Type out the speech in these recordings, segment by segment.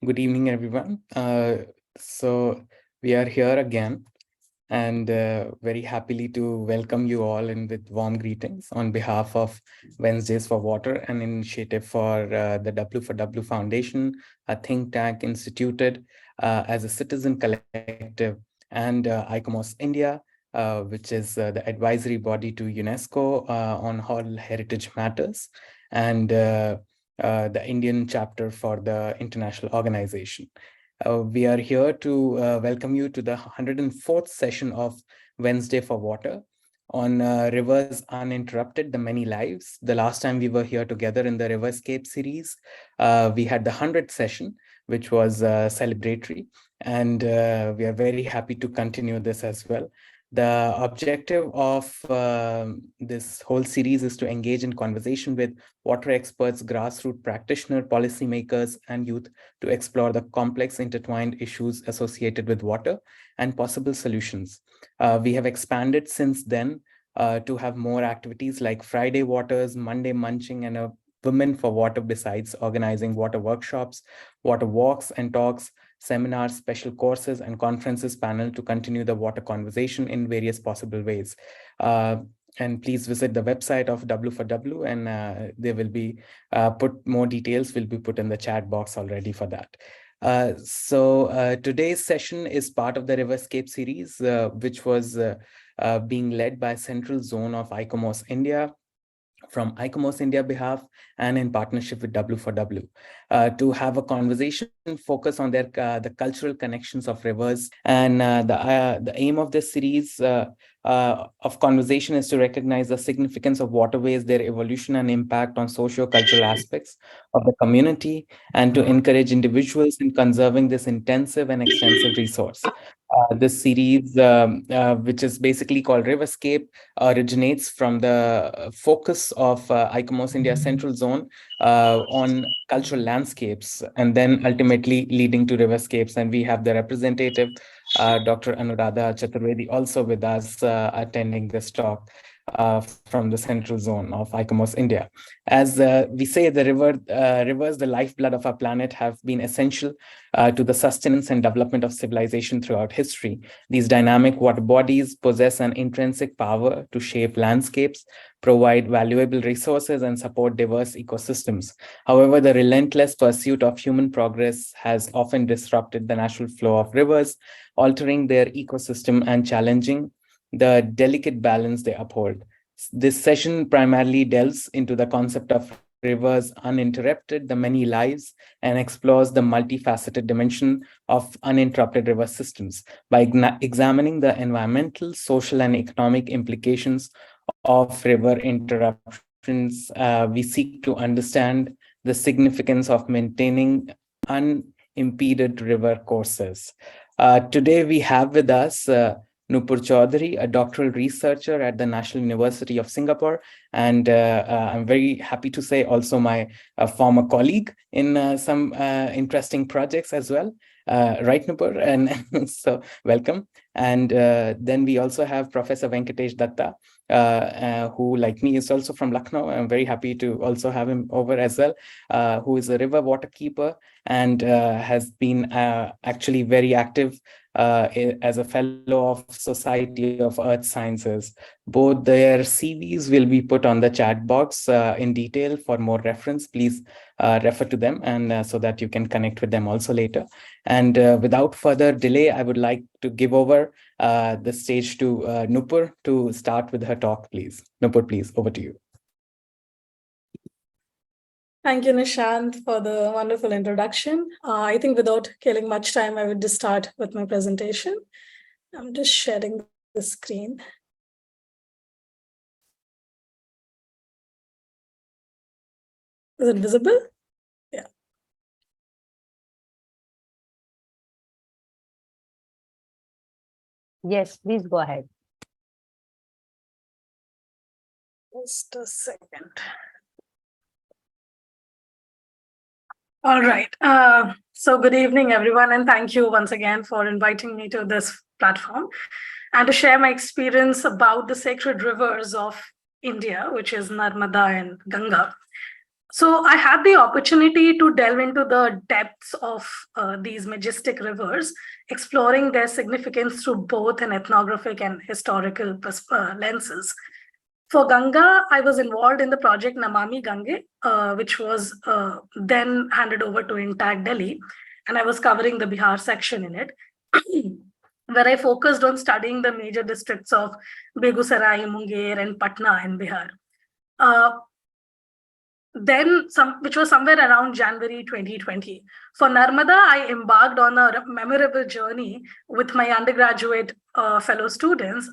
Good evening, everyone. So we are here again and very happily to welcome you all in with warm greetings on behalf of Wednesdays for Water, an initiative for the WforW Foundation, a think tank instituted as a citizen collective, and ICOMOS India, which is the advisory body to UNESCO on all heritage matters, and the Indian chapter for the international organization. We are here to welcome you to the 104th session of Wednesday for Water on Rivers Uninterrupted The Many Lives. The last time we were here together in the Riverscapes series, we had the 100th session, which was celebratory. And we are very happy to continue this as well. The objective of this whole series is to engage in conversation with water experts, grassroots practitioners, policymakers, and youth to explore the complex intertwined issues associated with water and possible solutions. We have expanded since then to have more activities like Friday Waters, Monday Munching, and a Women for Water, besides organizing water workshops, water walks and talks, seminars, special courses, and conferences panel to continue the water conversation in various possible ways. And please visit the website of WforW, and there will be more details will be put in the chat box already for that. Today's session is part of the Riverscape series, which was being led by Central Zone of ICOMOS India, from ICOMOS India behalf and in partnership with WforW, to have a conversation focus on the cultural connections of rivers. And the aim of this series of conversation is to recognize the significance of waterways, their evolution and impact on socio-cultural aspects of the community, and to encourage individuals in conserving this intensive and extensive resource. This series, which is basically called Riverscape, originates from the focus of ICOMOS India Central Zone on cultural landscapes, and then ultimately leading to Riverscapes. And we have the representative, Dr. Anuradha Chaturvedi, also with us attending this talk from the Central Zone of ICOMOS India. As we say, the rivers, the lifeblood of our planet, have been essential to the sustenance and development of civilization throughout history. These dynamic water bodies possess an intrinsic power to shape landscapes, provide valuable resources, and support diverse ecosystems. However, the relentless pursuit of human progress has often disrupted the natural flow of rivers, altering their ecosystem and challenging the delicate balance they uphold. This session primarily delves into the concept of rivers uninterrupted, the many lives, and explores the multifaceted dimension of uninterrupted river systems. By examining the environmental, social, and economic implications of river interruptions, we seek to understand the significance of maintaining unimpeded river courses. Today, we have with us Nupur Choudhary, a doctoral researcher at the National University of Singapore, and I'm very happy to say also my former colleague in some interesting projects as well. Right, Nupur? And so welcome. And then we also have Professor Venkatesh Dutta, who, like me, is also from Lucknow. I'm very happy to also have him over as well, who is a river waterkeeper and has been actually very active as a fellow of Society of Earth Sciences. Both their CVs will be put on the chat box in detail for more reference. Please refer to them, and so that you can connect with them also later. And without further delay, I would like to give over the stage to Nupur to start with her talk, please. Nupur, please, over to you. Thank you, Nishant, for the wonderful introduction. I think without killing much time, I would just start with my presentation. I'm just sharing the screen. Is it visible? Yeah. Yes, please go ahead. Just a second. All right. So good evening, everyone, and thank you once again for inviting me to this platform and to share my experience about the sacred rivers of India, which is Narmada and Ganga. So I had the opportunity to delve into the depths of these majestic rivers, exploring their significance through both an ethnographic and historical lenses. For Ganga, I was involved in the project Namami Gange, which was then handed over to Intact Delhi, and I was covering the Bihar section in it, where I focused on studying the major districts of Begusarai, Munger, and Patna in Bihar. Which was somewhere around January 2020. For Narmada, I embarked on a memorable journey with my undergraduate fellow students,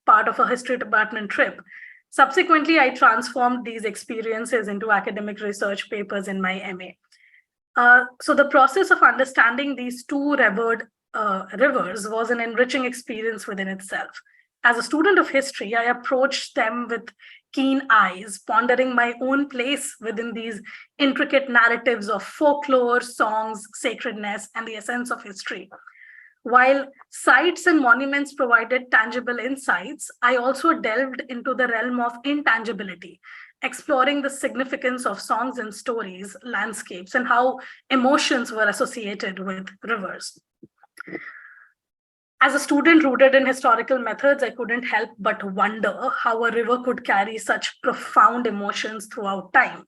part of a history department trip. Subsequently, I transformed these experiences into academic research papers in my MA. So the process of understanding these two revered rivers was an enriching experience within itself. As a student of history, I approached them with keen eyes, pondering my own place within these intricate narratives of folklore, songs, sacredness, and the essence of history. While sites and monuments provided tangible insights, I also delved into the realm of intangibility, exploring the significance of songs and stories, landscapes, and how emotions were associated with rivers. As a student rooted in historical methods, I couldn't help but wonder how a river could carry such profound emotions throughout time.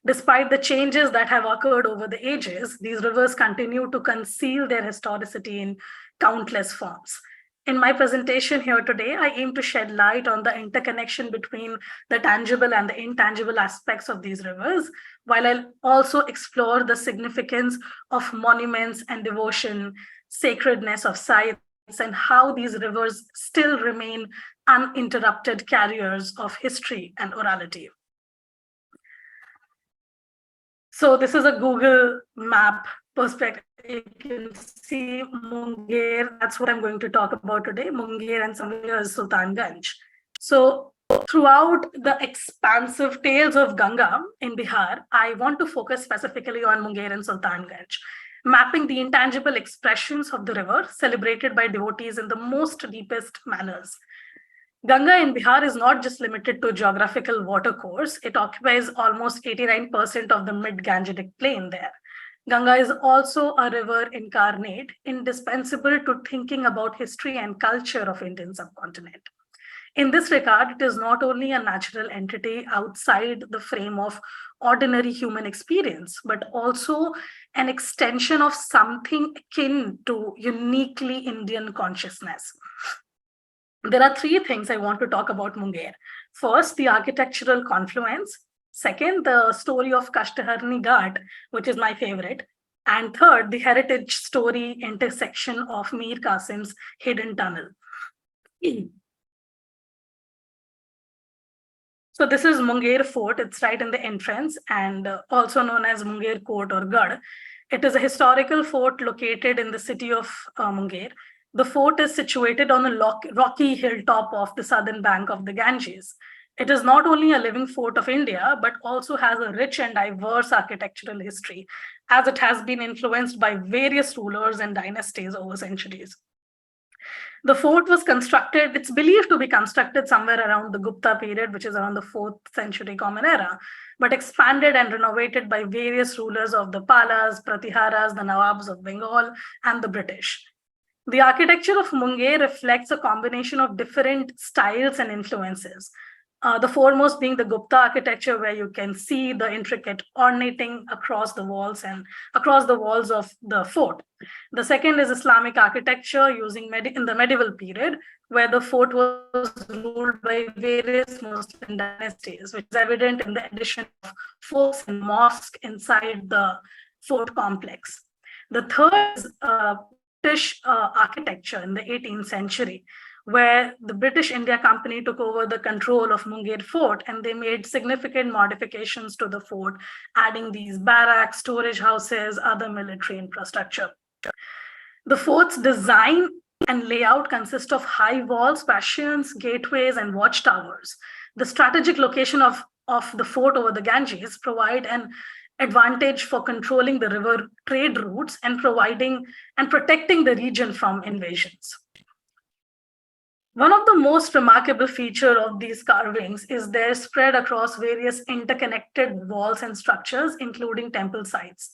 Despite the changes that have occurred over the ages, these rivers continue to conceal their historicity in countless forms. In my presentation here today, I aim to shed light on the interconnection between the tangible and the intangible aspects of these rivers, while I'll also explore the significance of monuments and devotion, sacredness of sites, and how these rivers still remain uninterrupted carriers of history and orality. So this is a Google map perspective. You can see Munger, that's what I'm going to talk about today, Munger and Munger Sultanganj. So throughout the expansive tales of Ganga in Bihar, I want to focus specifically on Munger and Sultanganj, mapping the intangible expressions of the river celebrated by devotees in the most deepest manners. Ganga in Bihar is not just limited to geographical watercourse, it occupies almost 89% of the mid-Gangetic plain there. Ganga is also a river incarnate, indispensable to thinking about history and culture of Indian subcontinent. In this regard, it is not only a natural entity outside the frame of ordinary human experience, but also an extension of something akin to uniquely Indian consciousness. There are three things I want to talk about Munger. First, the architectural confluence. Second, the story of Kashtaharni Ghat, which is my favorite. And third, the heritage story intersection of Mir Qasim's hidden tunnel. So this is Munger Fort. It's right in the entrance and also known as Munger Court or Gad. It is a historical fort located in the city of Munger. The fort is situated on a rocky hilltop of the southern bank of the Ganges. It is not only a living fort of India, but also has a rich and diverse architectural history, as it has been influenced by various rulers and dynasties over centuries. The fort was constructed, it's believed to be constructed somewhere around the Gupta period, which is around the 4th century Common Era, but expanded and renovated by various rulers of the Palas, Pratiharas, the Nawabs of Bengal, and the British. The architecture of Munger reflects a combination of different styles and influences. The foremost being the Gupta architecture, where you can see the intricate ornating across the walls of the fort. The second is Islamic architecture using in the medieval period, where the fort was ruled by various Muslim dynasties, which is evident in the addition of forts and mosques inside the fort complex. The third is British architecture in the 18th century, where the British India Company took over the control of Munger Fort, and they made significant modifications to the fort, adding these barracks, storage houses, other military infrastructure. The fort's design and layout consist of high walls, bastions, gateways, and watchtowers. The strategic location of the fort over the Ganges provide an advantage for controlling the river trade routes and protecting the region from invasions. One of the most remarkable features of these carvings is their spread across various interconnected walls and structures, including temple sites.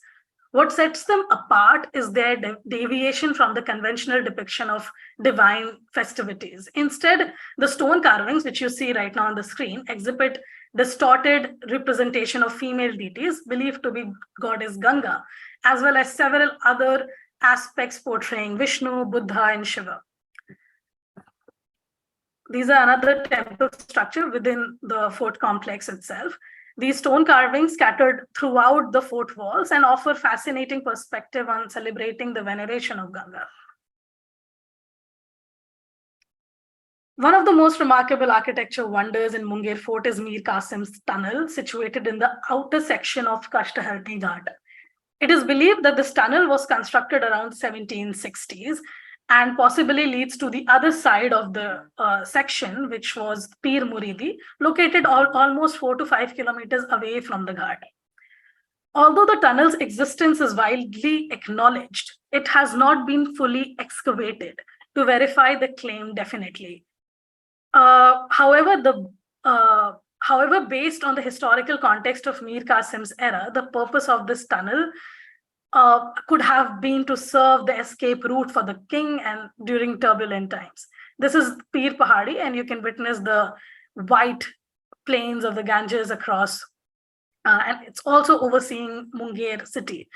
What sets them apart is their deviation from the conventional depiction of divine festivities. Instead, the stone carvings, which you see right now on the screen, exhibit distorted representation of female deities believed to be goddess Ganga, as well as several other aspects portraying Vishnu, Buddha, and Shiva. These are another temple structure within the fort complex itself. These stone carvings scattered throughout the fort walls and offer fascinating perspective on celebrating the veneration of Ganga. One of the most remarkable architecture wonders in Munger Fort is Mir Qasim's tunnel, situated in the outer section of Kashtaharni Ghat. It is believed that this tunnel was constructed around 1760s and possibly leads to the other side of the section, which was Pir Muridi, located almost 4 to 5 kilometers away from the Ghat. Although the tunnel's existence is widely acknowledged, it has not been fully excavated to verify the claim definitely. However, based on the historical context of Mir Qasim's era, the purpose of this tunnel could have been to serve the escape route for the king and during turbulent times. This is Pir Pahadi, and you can witness the white plains of the Ganges across, and it's also overseeing Munger city.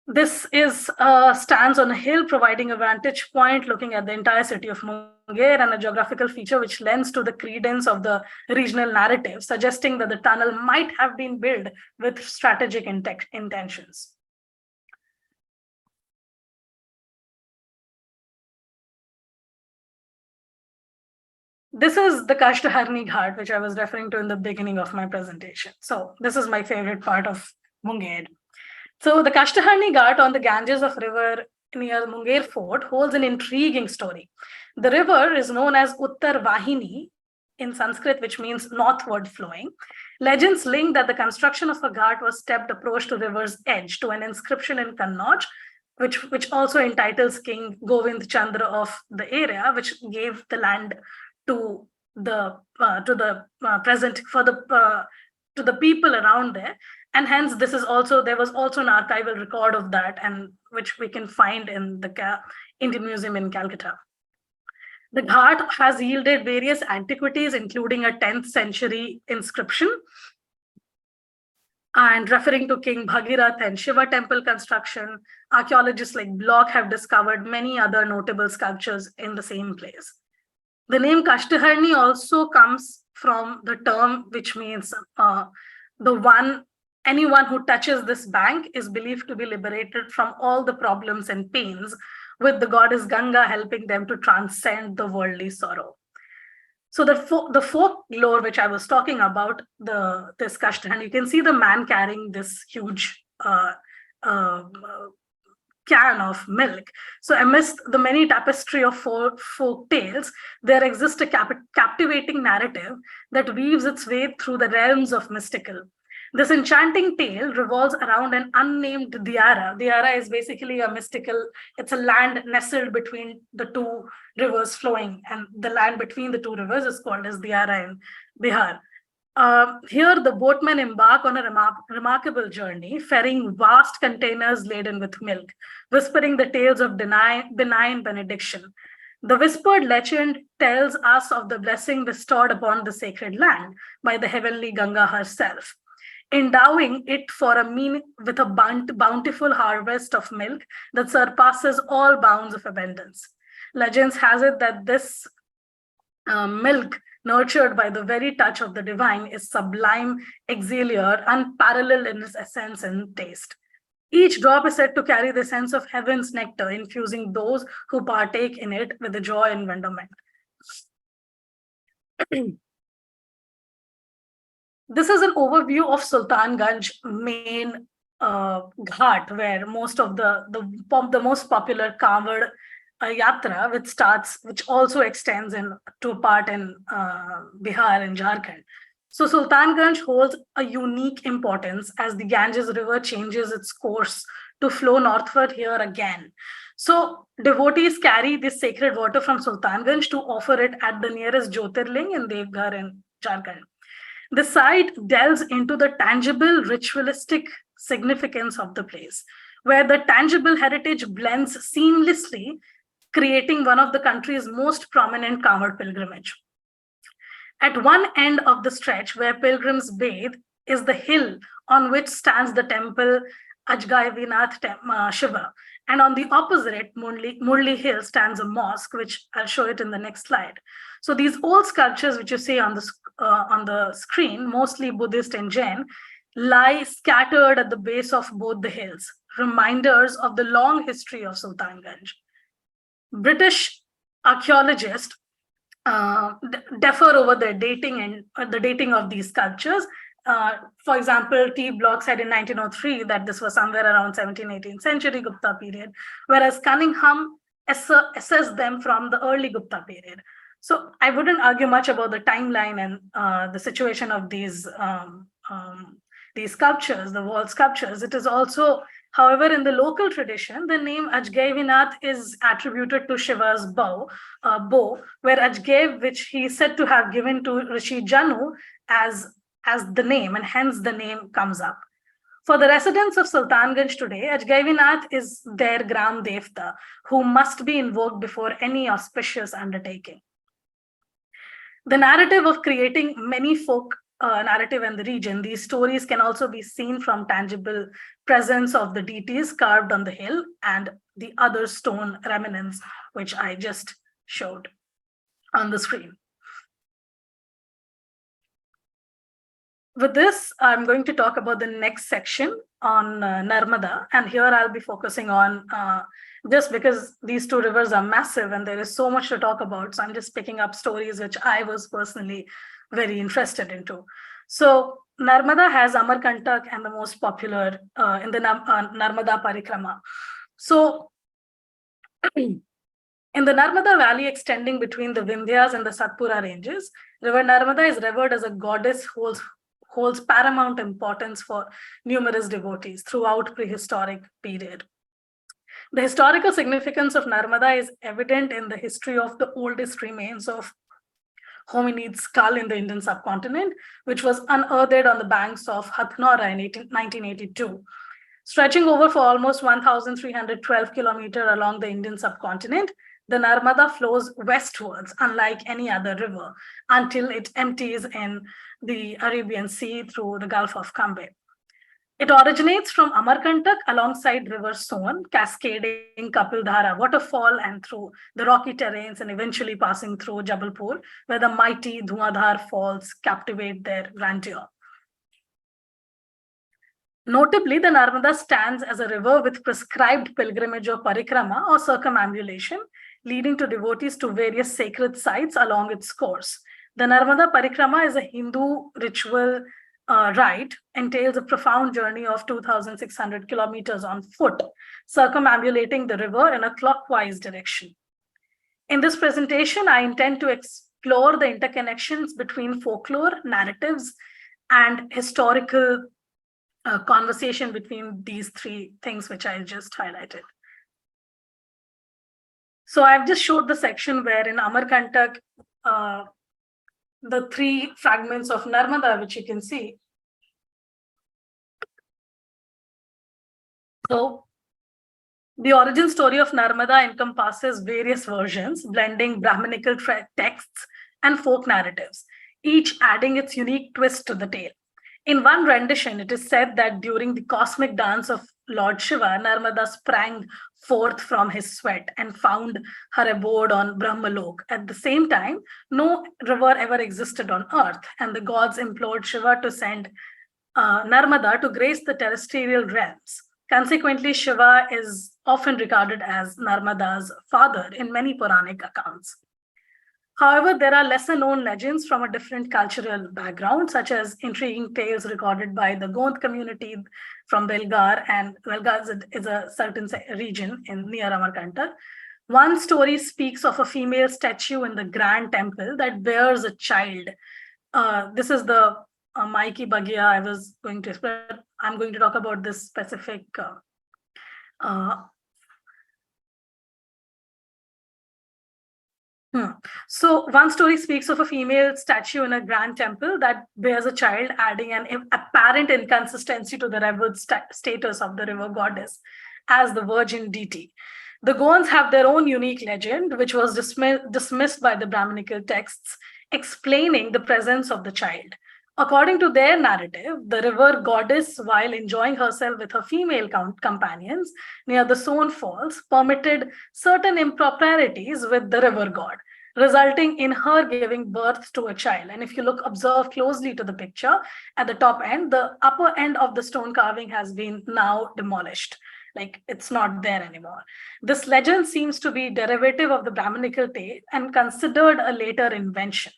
This stands on a hill, providing a vantage point looking at the entire city of Munger, and a geographical feature which lends to the credence of the regional narrative, suggesting that the tunnel might have been built with strategic intentions. This is the Kashtaharni Ghat, which I was referring to in the beginning of my presentation. So this is my favorite part of Munger. So the Kashtaharni Ghat on the Ganges of river near Munger Fort holds an intriguing story. The river is known as Uttar Vahini in Sanskrit, which means northward flowing. Legends link that the construction of a ghat was stepped approach to river's edge to an inscription in Kannauj, which also entitles King Govind Chandra of the area, which gave the land to the present for to the people around there. And hence, there was also an archival record of that, and which we can find in the Indian Museum in Calcutta. The Ghat has yielded various antiquities, including a 10th century inscription, and referring to King Bhagirath and Shiva Temple construction. Archaeologists like Bloch have discovered many other notable sculptures in the same place. The name Kashtaharni also comes from the term, which means anyone who touches this bank is believed to be liberated from all the problems and pains, with the goddess Ganga helping them to transcend the worldly sorrow. So the folklore which I was talking about, this Kashtaharni, you can see the man carrying this huge can of milk. So amidst the many tapestry of folk tales, there exists a captivating narrative that weaves its way through the realms of mystical. This enchanting tale revolves around an unnamed Diyara. Diyara is basically it's a land nestled between the two rivers flowing, and the land between the two rivers is called as Diyara in Bihar. Here, the boatmen embark on a remarkable journey, ferrying vast containers laden with milk, whispering the tales of benign benediction. The whispered legend tells us of the blessing bestowed upon the sacred land by the heavenly Ganga herself, endowing it with a bountiful harvest of milk that surpasses all bounds of abundance. Legends has it that this milk, nurtured by the very touch of the divine, is sublime, excelsior, unparalleled in its essence and taste. Each drop is said to carry the sense of heaven's nectar, infusing those who partake in it with the joy and wonderment. This is an overview of Sultanganj main ghat, where most of the most popular Kanwad yatra, which also extends to a part in Bihar and Jharkhand. So Sultanganj holds a unique importance as the Ganges River changes its course to flow northward here again. So devotees carry this sacred water from Sultanganj to offer it at the nearest Jyotirling in Devghar in Jharkhand. The site delves into the tangible ritualistic significance of the place, where the tangible heritage blends seamlessly, creating one of the country's most prominent Kanwad pilgrimage. At one end of the stretch where pilgrims bathe is the hill on which stands the temple Ajgayavinath Shiva. And on the opposite, Murli Hill, stands a mosque, which I'll show it in the next slide. So these old sculptures, which you see on the screen, mostly Buddhist and Jain, lie scattered at the base of both the hills, reminders of the long history of Sultanganj. British archaeologists differ over the dating and the dating of these sculptures. For example, T. Block said in 1903 that this was somewhere around 17th, 18th century Gupta period, whereas Cunningham assessed them from the early Gupta period. So I wouldn't argue much about the timeline and the situation of these sculptures, the wall sculptures. It is also, however, in the local tradition, the name Ajgayavinath is attributed to Shiva's bow, where Ajgav, which he is said to have given to Rishi Janu as the name, and hence the name comes up. For the residents of Sultanganj today, Ajgayavinath is their Gram Devta, who must be invoked before any auspicious undertaking. The narrative of creating many folk narrative in the region, these stories can also be seen from tangible presence of the deities carved on the hill and the other stone remnants, which I just showed on the screen. With this, I'm going to talk about the next section on Narmada, and here I'll be focusing on, just because these two rivers are massive and there is so much to talk about, so I'm just picking up stories which I was personally very interested into. So Narmada has Amarkantak and the most popular in the Narmada Parikrama. So in the Narmada Valley extending between the Vindhyas and the Satpura ranges, River Narmada is revered as a goddess who holds paramount importance for numerous devotees throughout prehistoric period. The historical significance of Narmada is evident in the history of the oldest remains of hominid skull in the Indian subcontinent, which was unearthed on the banks of Hathnora in 1982. Stretching over for almost 1,312 kilometers along the Indian subcontinent, the Narmada flows westwards, unlike any other river, until it empties in the Arabian Sea through the Gulf of Cambay. It originates from Amarkantak alongside River Son, cascading Kapildhara waterfall and through the rocky terrains and eventually passing through Jabalpur, where the mighty Dhuadhar falls captivate their grandeur. Notably, the Narmada stands as a river with prescribed pilgrimage or parikrama or circumambulation, leading to devotees to various sacred sites along its course. The Narmada Parikrama is a Hindu ritual rite, entails a profound journey of 2,600 kilometers on foot, circumambulating the river in a clockwise direction. In this presentation, I intend to explore the interconnections between folklore, narratives, and historical conversation between these three things which I just highlighted. So I've just showed the section where in Amarkantak, the three fragments of Narmada, which you can see. So the origin story of Narmada encompasses various versions, blending Brahminical texts and folk narratives, each adding its unique twist to the tale. In one rendition, it is said that during the cosmic dance of Lord Shiva, Narmada sprang forth from his sweat and found her abode on Brahmalok. At the same time, no river ever existed on earth, and the gods implored Shiva to send Narmada to grace the terrestrial realms. Consequently, Shiva is often regarded as Narmada's father in many Puranic accounts. However, there are lesser-known legends from a different cultural background, such as intriguing tales recorded by the Gond community from Belgar, and Belgar is a certain region near Amarkantak. One story speaks of a female statue in the Grand Temple that bears a child. This is the Maiki Bagya I was going to explain. I'm going to talk about this specific So one story speaks of a female statue in a grand temple that bears a child, adding an apparent inconsistency to the revered status of the river goddess as the virgin deity. The Goans have their own unique legend, which was dismissed by the Brahminical texts, explaining the presence of the child. According to their narrative, the river goddess, while enjoying herself with her female companions near the Son Falls, permitted certain improprieties with the river god, resulting in her giving birth to a child. And if you observe closely to the picture, at the top end, the upper end of the stone carving has been now demolished. Like, it's not there anymore. This legend seems to be derivative of the Brahminical tale and considered a later invention.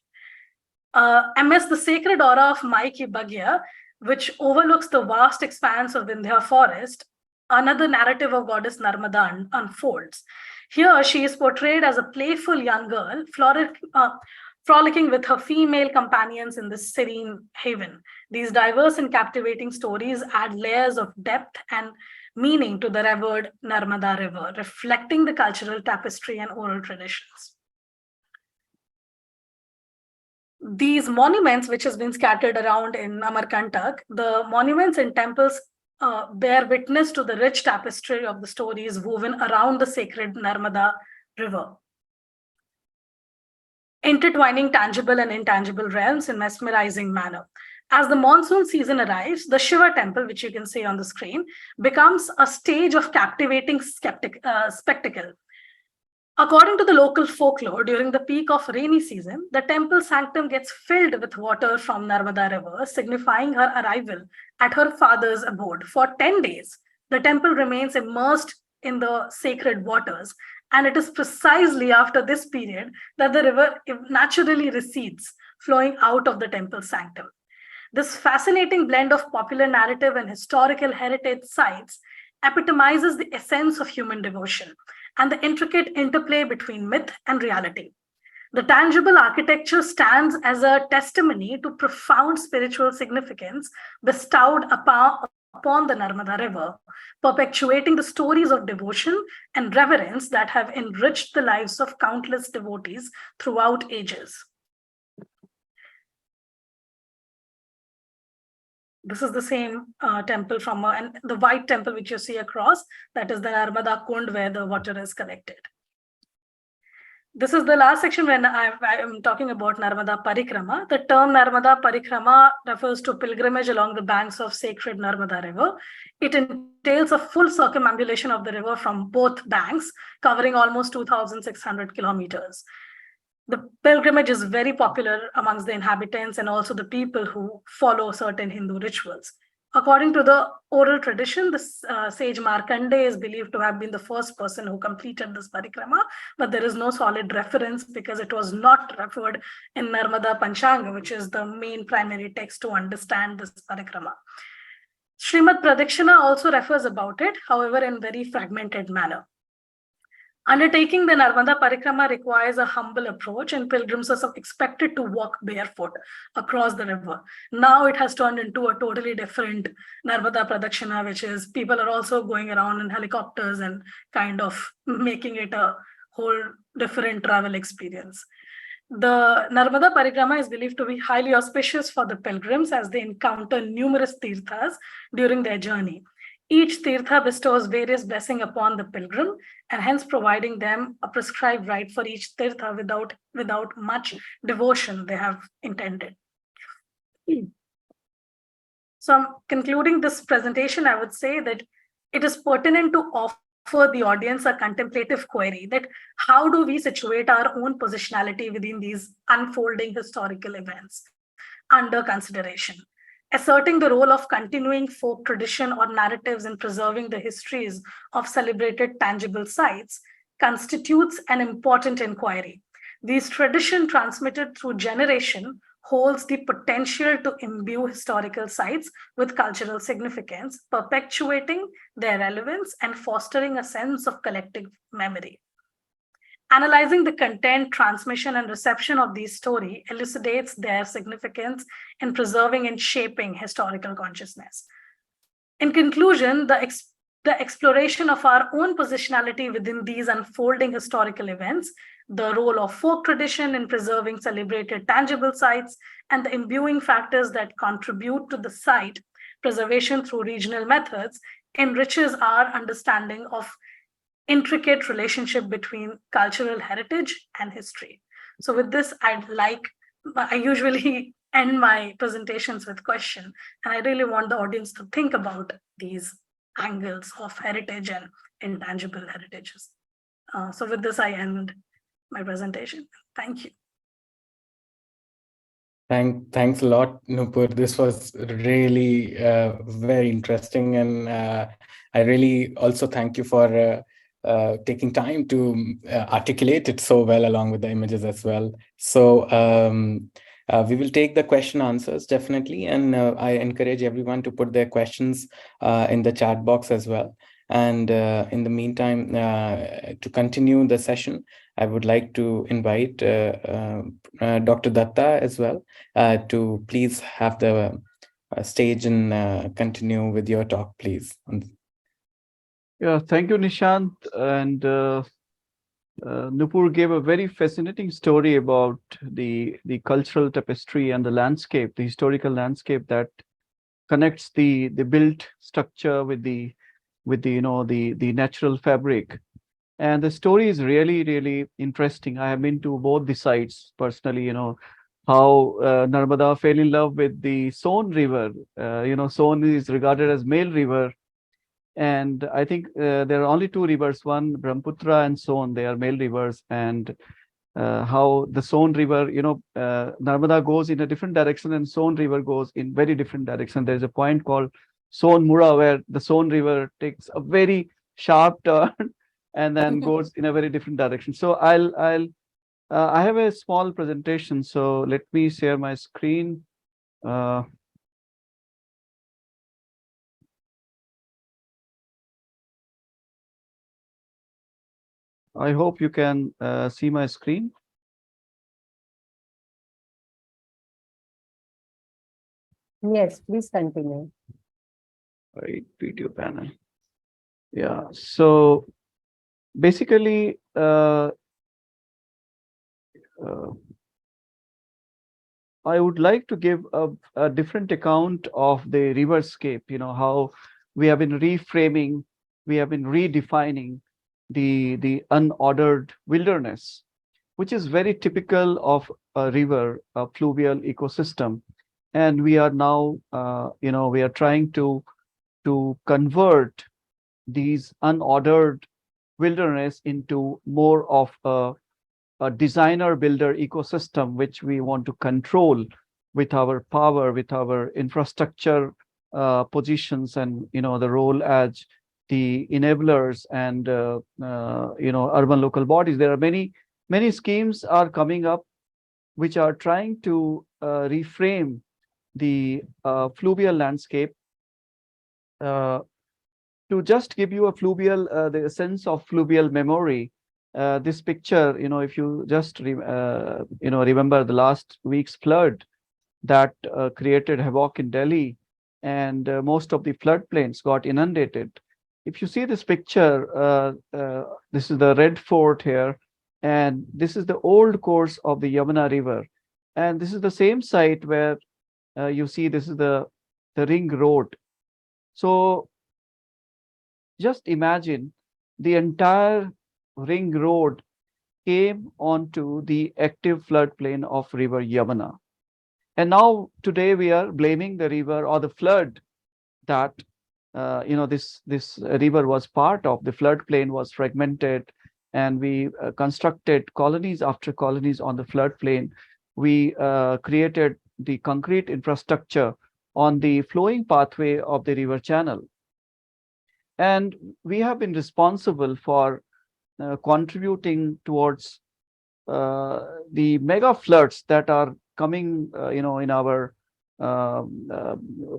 MS, the sacred aura of Maiki Bagya, which overlooks the vast expanse of Vindhya forest, another narrative of goddess Narmada unfolds. Here, she is portrayed as a playful young girl, frolicking with her female companions in this serene haven. These diverse and captivating stories add layers of depth and meaning to the revered Narmada River, reflecting the cultural tapestry and oral traditions. These monuments, which has been scattered around in Amarkantak, the monuments and temples bear witness to the rich tapestry of the stories woven around the sacred Narmada River, intertwining tangible and intangible realms in mesmerizing manner. As the monsoon season arrives, the Shiva Temple, which you can see on the screen, becomes a stage of captivating spectacle. According to the local folklore, during the peak of rainy season, the temple sanctum gets filled with water from Narmada River, signifying her arrival at her father's abode. For 10 days, the temple remains immersed in the sacred waters, and it is precisely after this period that the river naturally recedes, flowing out of the temple sanctum. This fascinating blend of popular narrative and historical heritage sites epitomizes the essence of human devotion and the intricate interplay between myth and reality. The tangible architecture stands as a testimony to profound spiritual significance bestowed upon the Narmada River, perpetuating the stories of devotion and reverence that have enriched the lives of countless devotees throughout ages. This is the same temple and the white temple which you see across, that is the Narmada Kund where the water is collected. This is the last section when I am talking about Narmada Parikrama. The term Narmada Parikrama refers to pilgrimage along the banks of sacred Narmada River. It entails a full circumambulation of the river from both banks, covering almost 2,600 kilometers. The pilgrimage is very popular amongst the inhabitants and also the people who follow certain Hindu rituals. According to the oral tradition, the sage Markandeya is believed to have been the first person who completed this parikrama, but there is no solid reference because it was not referred in Narmada Panchanga, which is the main primary text to understand this parikrama. Srimad Pradakshina also refers about it, however, in very fragmented manner. Undertaking the Narmada Parikrama requires a humble approach, and pilgrims are expected to walk barefoot across the river. Now it has turned into a totally different Narmada Pradakshina, which is people are also going around in helicopters and kind of making it a whole different travel experience. The Narmada Parikrama is believed to be highly auspicious for the pilgrims as they encounter numerous tirthas during their journey. Each tirtha bestows various blessings upon the pilgrim and hence providing them a prescribed rite for each tirtha without much devotion they have intended. So I'm concluding this presentation, I would say that it is pertinent to offer the audience a contemplative query that how do we situate our own positionality within these unfolding historical events under consideration? Asserting the role of continuing folk tradition or narratives in preserving the histories of celebrated tangible sites constitutes an important inquiry. These traditions transmitted through generation holds the potential to imbue historical sites with cultural significance, perpetuating their relevance and fostering a sense of collective memory. Analyzing the content, transmission, and reception of these stories elucidates their significance in preserving and shaping historical consciousness. In conclusion, the exploration of our own positionality within these unfolding historical events the role of folk tradition in preserving celebrated tangible sites, and the imbuing factors that contribute to the site preservation through regional methods enriches our understanding of intricate relationship between cultural heritage and history. So with this, I usually end my presentations with question, and I really want the audience to think about these angles of heritage and intangible heritages. So with this, I end my presentation. Thank you. Thanks a lot, Nupur. This was really very interesting, and I really also thank you for taking time to articulate it so well, along with the images as well. So we will take the question answers definitely, and I encourage everyone to put their questions in the chat box as well. And in the meantime, to continue the session, I would like to invite Dr. Datta as well to please have the stage and continue with your talk, please. Yeah, thank you, Nishant. And Nupur gave a very fascinating story about the cultural tapestry and the landscape, the historical landscape that connects the built structure with the the natural fabric. And the story is really interesting. I have been to both the sites personally. How Narmada fell in love with the Son River. Son is regarded as male river, and I think there are only two rivers, one Brahmaputra and Son. They are male rivers, and how the Son River, Narmada goes in a different direction and Son River goes in very different direction. There is a point called Son Mura where the Son River takes a very sharp turn and then goes in a very different direction. So I have a small presentation. So let me share my screen. I hope you can see my screen. Yes, please continue. Right, video panel. Yeah, so basically, I would like to give a different account of the riverscape, how we have been reframing, we have been redefining the unordered wilderness, which is very typical of a river, a fluvial ecosystem. And we are now, we are trying to convert these unordered wilderness into more of a designer builder ecosystem, which we want to control with our power, with our infrastructure positions, and the role as the enablers and urban local bodies. There are many schemes are coming up which are trying to reframe the fluvial landscape. To just give you a fluvial, the sense of fluvial memory, this picture, if you just remember the last week's flood that created havoc in Delhi, and most of the floodplains got inundated. If you see this picture, this is the Red Fort here, and this is the old course of the Yamuna River, and this is the same site where you see this is the ring road. So just imagine the entire ring road came onto the active floodplain of river Yamuna. And now today we are blaming the river or the flood that this river was part of. The floodplain was fragmented, and we constructed colonies after colonies on the floodplain. We created the concrete infrastructure on the flowing pathway of the river channel. And we have been responsible for contributing towards the mega floods that are coming, in our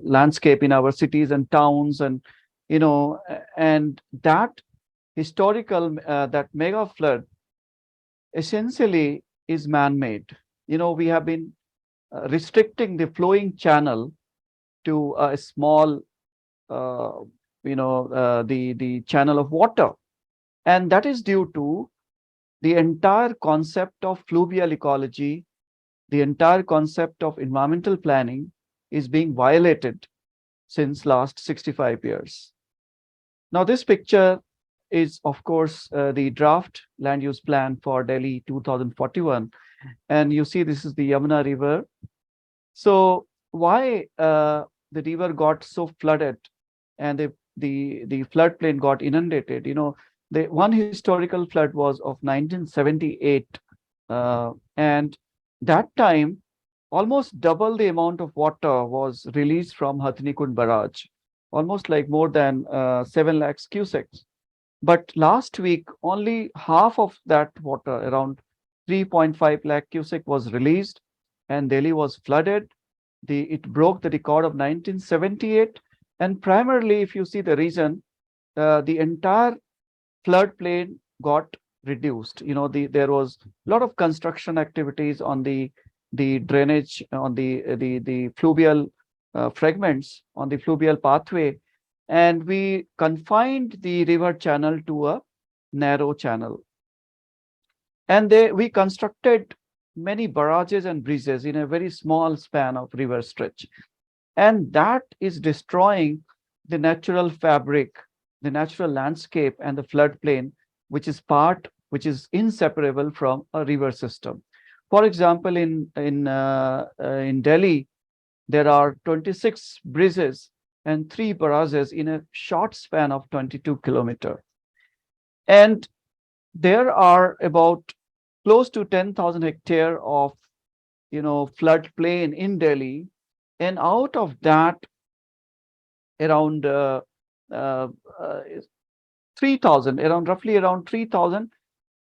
landscape, in our cities and towns, and and that historical that mega flood essentially is man-made. We have been restricting the flowing channel to a small, the channel of water, and that is due to the entire concept of fluvial ecology, the entire concept of environmental planning is being violated since last 65 years. Now, this picture is, of course, the draft land use plan for Delhi 2041. And you see this is the Yamuna River. So why the river got so flooded and the floodplain got inundated? The one historical flood was of 1978. And that time, almost double the amount of water was released from Hathinikund Barrage, almost like more than 7 lakhs cusecs. But last week, only half of that water, around 3.5 lakh cusecs, was released, and Delhi was flooded. It broke the record of 1978. And primarily, if you see the reason, the entire floodplain got reduced. There was a lot of construction activities on the drainage, on the fluvial fragments, on the fluvial pathway, and we confined the river channel to a narrow channel. And we constructed many barrages and bridges in a very small span of river stretch. And that is destroying the natural fabric, the natural landscape, and the floodplain, which is inseparable from a river system. For example, in Delhi, there are 26 bridges and 3 barrages in a short span of 22 kilometers. And there are about close to 10,000 hectares of floodplain in Delhi. And out of that, around 3,000, roughly around 3,000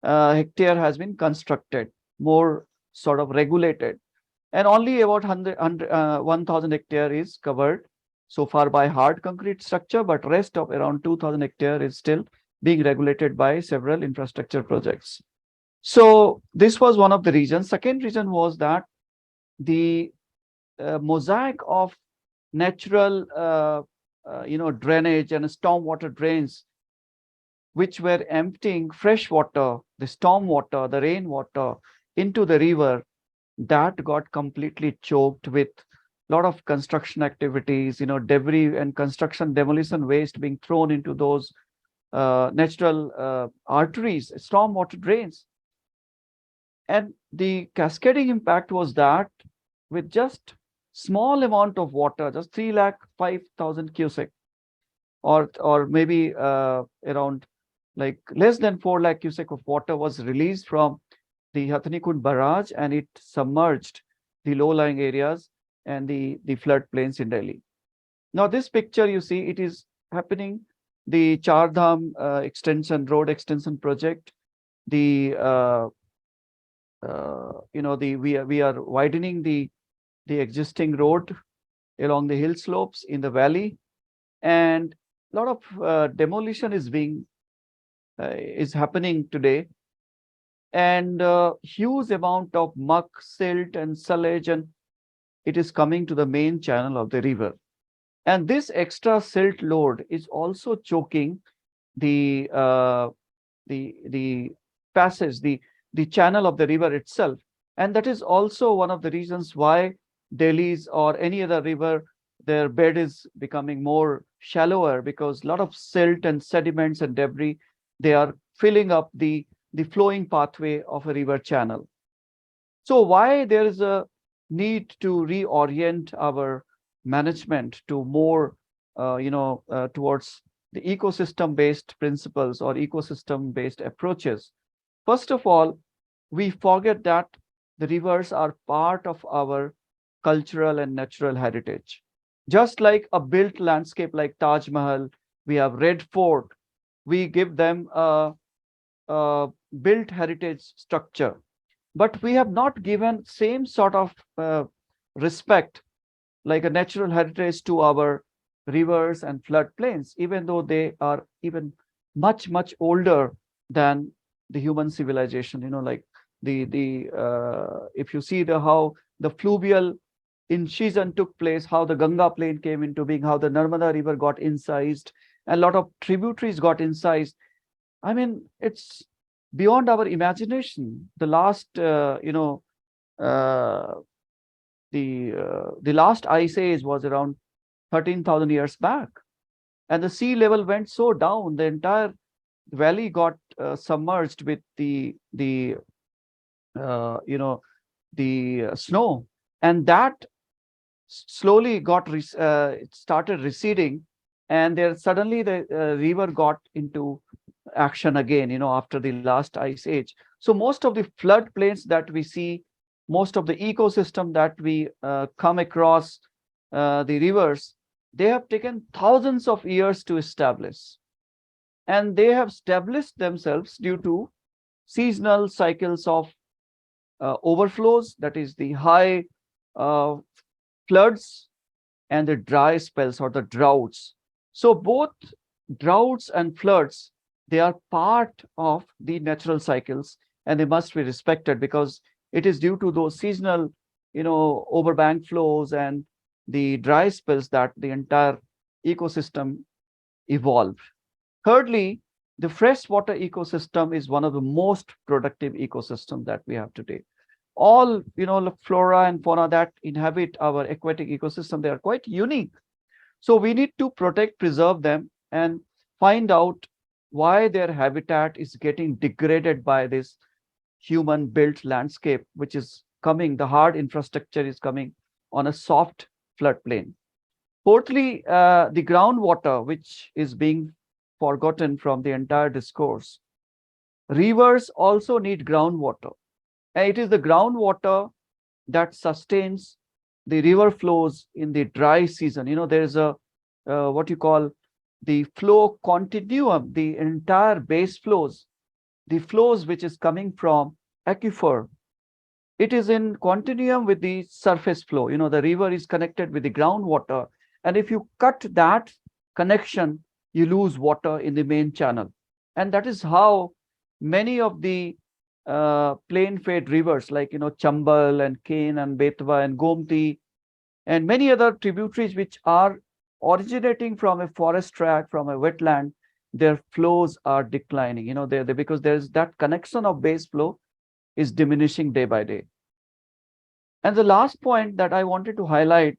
hectare has been constructed, more sort of regulated. And only about 1,000 hectare is covered so far by hard concrete structure, but rest of around 2,000 hectare is still being regulated by several infrastructure projects. So this was one of the reasons. Second reason was that the mosaic of natural drainage and stormwater drains, which were emptying fresh water, the storm water, the rainwater into the river, that got completely choked with a lot of construction activities, debris and construction demolition waste being thrown into those natural arteries, stormwater drains. And the cascading impact was that with just small amount of water, just 3,05,000 cusecs, or maybe around like less than 4 lakh cusecs of water was released from the Hathinikund Barrage, and it submerged the low-lying areas and the floodplains in Delhi. Now, this picture you see, it is happening, the Char Dham road extension project. We are widening the existing road along the hill slopes in the valley, and a lot of demolition is happening today, and huge amount of muck, silt, and silage, and it is coming to the main channel of the river. And this extra silt load is also choking the passage, the channel of the river itself. And that is also one of the reasons why Delhi's or any other river, their bed is becoming more shallower, because a lot of silt and sediments and debris, they are filling up the flowing pathway of a river channel. So why there is a need to reorient our management to more, towards the ecosystem-based principles or ecosystem-based approaches? First of all, we forget that the rivers are part of our cultural and natural heritage. Just like a built landscape like Taj Mahal, we have Red Fort, we give them a built heritage structure. But we have not given same sort of respect like a natural heritage to our rivers and floodplains, even though they are even much, much older than the human civilization. Like if you see how the fluvial incision took place, how the Ganga plain came into being, how the Narmada river got incised, and a lot of tributaries got incised. I mean, it's beyond our imagination. The last, the last ice age was around 13,000 years back, and the sea level went so down, the entire valley got submerged with the snow, and that slowly it started receding, and there suddenly the river got into action again, after the last ice age. So most of the floodplains that we see, most of the ecosystem that we come across, the rivers, they have taken thousands of years to establish, and they have established themselves due to seasonal cycles of overflows, that is the high uh, floods, and the dry spells or the droughts. So both droughts and floods, they are part of the natural cycles, and they must be respected, because it is due to those seasonal, overbank flows and the dry spells that the entire ecosystem evolved. Thirdly, the freshwater ecosystem is one of the most productive ecosystems that we have today. All, flora and fauna that inhabit our aquatic ecosystem, they are quite unique. So we need to protect, preserve them, and find out why their habitat is getting degraded by this human-built landscape, which is coming, the hard infrastructure is coming on a soft floodplain. Fourthly, the groundwater, which is being forgotten from the entire discourse. Rivers also need groundwater, and it is the groundwater that sustains the river flows in the dry season. There is a what you call the flow continuum, the entire base flows, the flows which is coming from aquifer. It is in continuum with the surface flow. The river is connected with the groundwater, and if you cut that connection, you lose water in the main channel. And that is how many of the plain-fed rivers like Chambal and Ken and Betwa and Gomti and many other tributaries which are originating from a forest tract, from a wetland, their flows are declining. Because there's that connection of base flow is diminishing day by day. And the last point that I wanted to highlight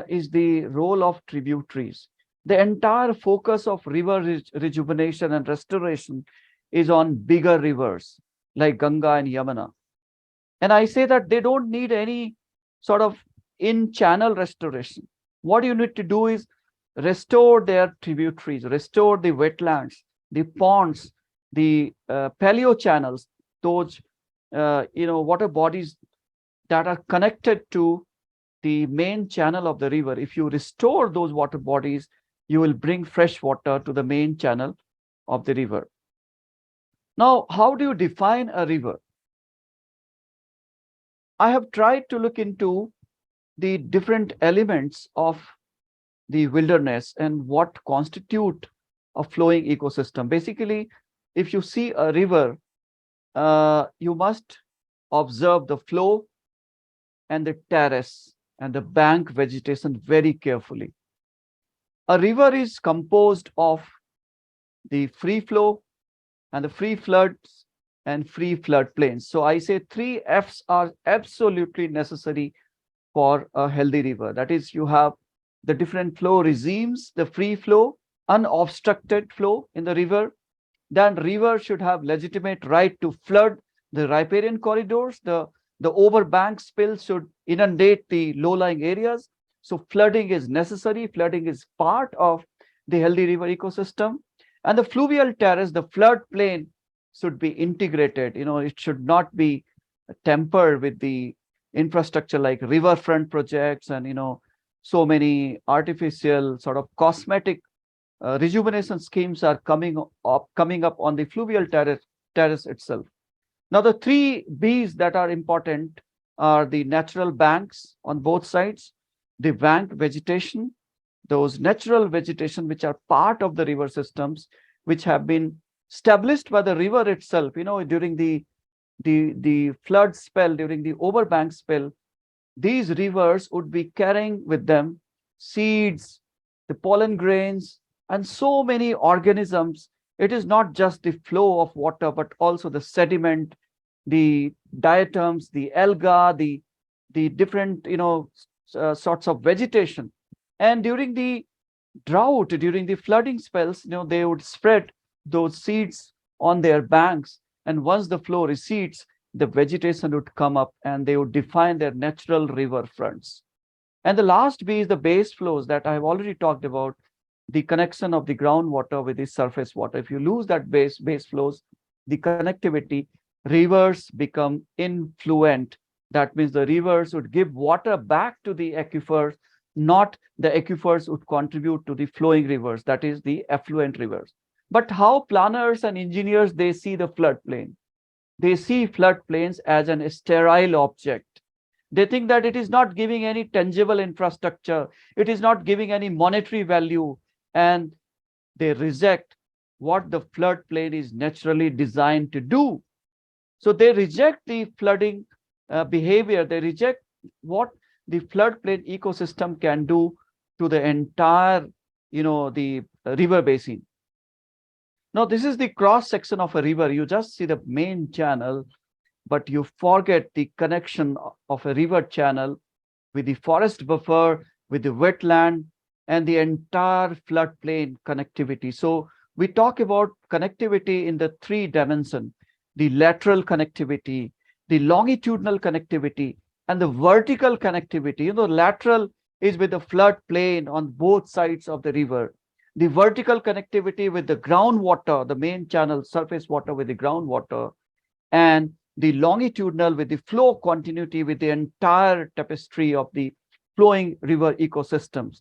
is the role of tributaries. The entire focus of river rejuvenation and restoration is on bigger rivers like Ganga and Yamuna. And I say that they don't need any sort of in-channel restoration. What you need to do is restore their tributaries, restore the wetlands, the ponds, the paleo channels, those water bodies that are connected to the main channel of the river. If you restore those water bodies, you will bring fresh water to the main channel of the river. Now, how do you define a river? I have tried to look into the different elements of the wilderness and what constitute a flowing ecosystem. Basically, if you see a river, you must observe the flow and the terrace and the bank vegetation very carefully. A river is composed of the free flow and the free floods and free floodplains. So I say 3 F's are absolutely necessary for a healthy river. That is, you have the different flow regimes, the free flow, unobstructed flow in the river. Then river should have legitimate right to flood the riparian corridors. The overbank spill should inundate the low-lying areas. So flooding is necessary. Flooding is part of the healthy river ecosystem. And the fluvial terrace, the floodplain, should be integrated. It should not be tempered with the infrastructure like riverfront projects and so many artificial sort of cosmetic rejuvenation schemes are coming up on the fluvial terrace itself. Now, the 3 B's that are important are the natural banks on both sides, the bank vegetation, those natural vegetation which are part of the river systems, which have been established by the river itself. During the flood spell, during the overbank spell, these rivers would be carrying with them seeds, the pollen grains, and so many organisms It is not just the flow of water, but also the sediment, the diatoms, the alga, the different, sorts of vegetation. And during the drought, during the flooding spells, they would spread those seeds on their banks. And once the flow recedes, the vegetation would come up and they would define their natural river fronts. And the last B is the base flows that I have already talked about, the connection of the groundwater with the surface water. If you lose that base flows, the connectivity, rivers become influent. That means the rivers would give water back to the aquifers, not the aquifers would contribute to the flowing rivers, that is the affluent rivers. But how planners and engineers, they see the floodplain? They see floodplains as an sterile object. They think that it is not giving any tangible infrastructure. It is not giving any monetary value. And they reject what the floodplain is naturally designed to do. So they reject the flooding behavior. They reject what the floodplain ecosystem can do to the entire, the river basin. Now, this is the cross section of a river. You just see the main channel, but you forget the connection of a river channel with the forest buffer, with the wetland, and the entire floodplain connectivity. So we talk about connectivity in the 3 dimensions, the lateral connectivity, the longitudinal connectivity, and the vertical connectivity. Lateral is with the floodplain on both sides of the river. The vertical connectivity with the groundwater, the main channel, surface water with the groundwater, and the longitudinal with the flow continuity with the entire tapestry of the flowing river ecosystems.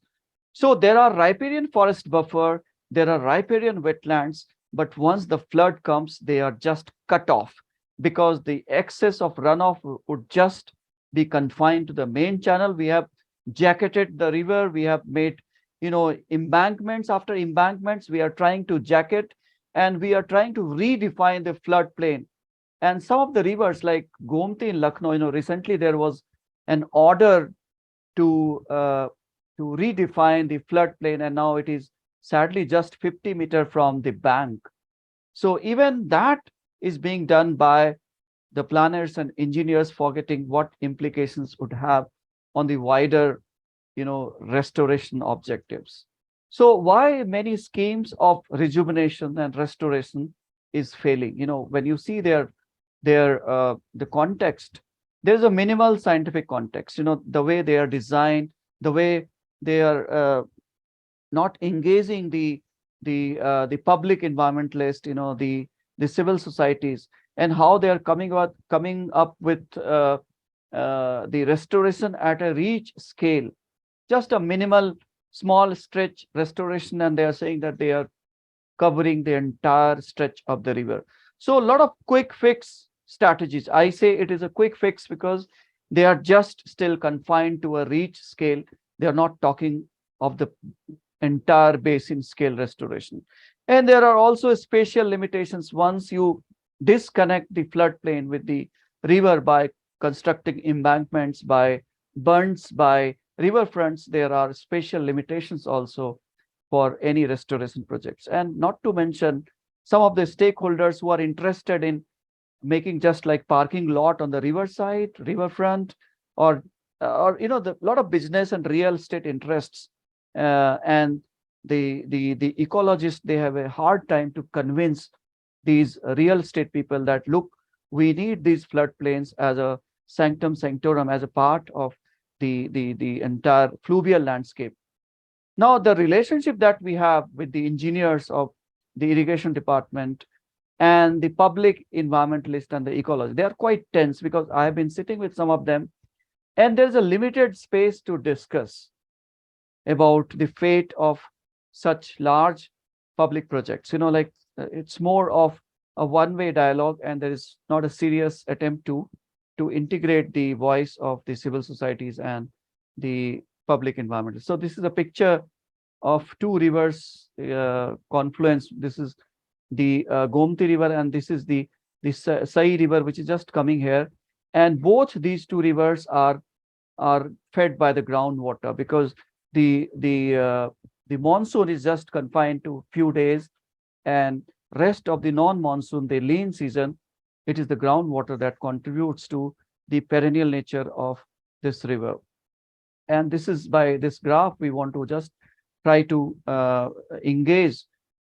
So there are riparian forest buffer, there are riparian wetlands, but once the flood comes, they are just cut off because the excess of runoff would just be confined to the main channel. We have jacketed the river, we have made, embankments after embankments, we are trying to jacket, and we are trying to redefine the floodplain. And some of the rivers like Gomti in Lucknow, recently there was an order to redefine the floodplain, and now it is sadly just 50 meters from the bank. So even that is being done by the planners and engineers, forgetting what implications would have on the wider, restoration objectives. So why many schemes of rejuvenation and restoration is failing? When you see the context, there's a minimal scientific context. The way they are designed, the way they are not engaging the public environmentalist, the civil societies, and how they are coming up with the restoration at a reach scale, just a minimal small stretch restoration, and they are saying that they are covering the entire stretch of the river. So a lot of quick fix strategies. I say it is a quick fix because they are just still confined to a reach scale. They are not talking of the entire basin scale restoration. And there are also spatial limitations. Once you disconnect the floodplain with the river by constructing embankments, by bunds, by riverfronts, there are spatial limitations also for any restoration projects. And not to mention some of the stakeholders who are interested in making just like parking lot on the riverside, riverfront, or the lot of business and real estate interests, and the ecologists, they have a hard time to convince these real estate people that, look, we need these floodplains as a sanctum sanctorum, as a part of the entire fluvial landscape. Now, the relationship that we have with the engineers of the irrigation department and the public environmentalist and the ecology, they are quite tense, because I have been sitting with some of them, and there's a limited space to discuss about the fate of such large public projects. It's more of a one-way dialogue, and there is not a serious attempt to integrate the voice of the civil societies and the public environment. So this is a picture of 2 rivers confluence. This is the Gomti River, and this is the Sai River, which is just coming here. And both these 2 rivers are fed by the groundwater, because the monsoon is just confined to few days, and rest of the non-monsoon, the lean season, it is the groundwater that contributes to the perennial nature of this river. And this is by this graph, we want to just try to engage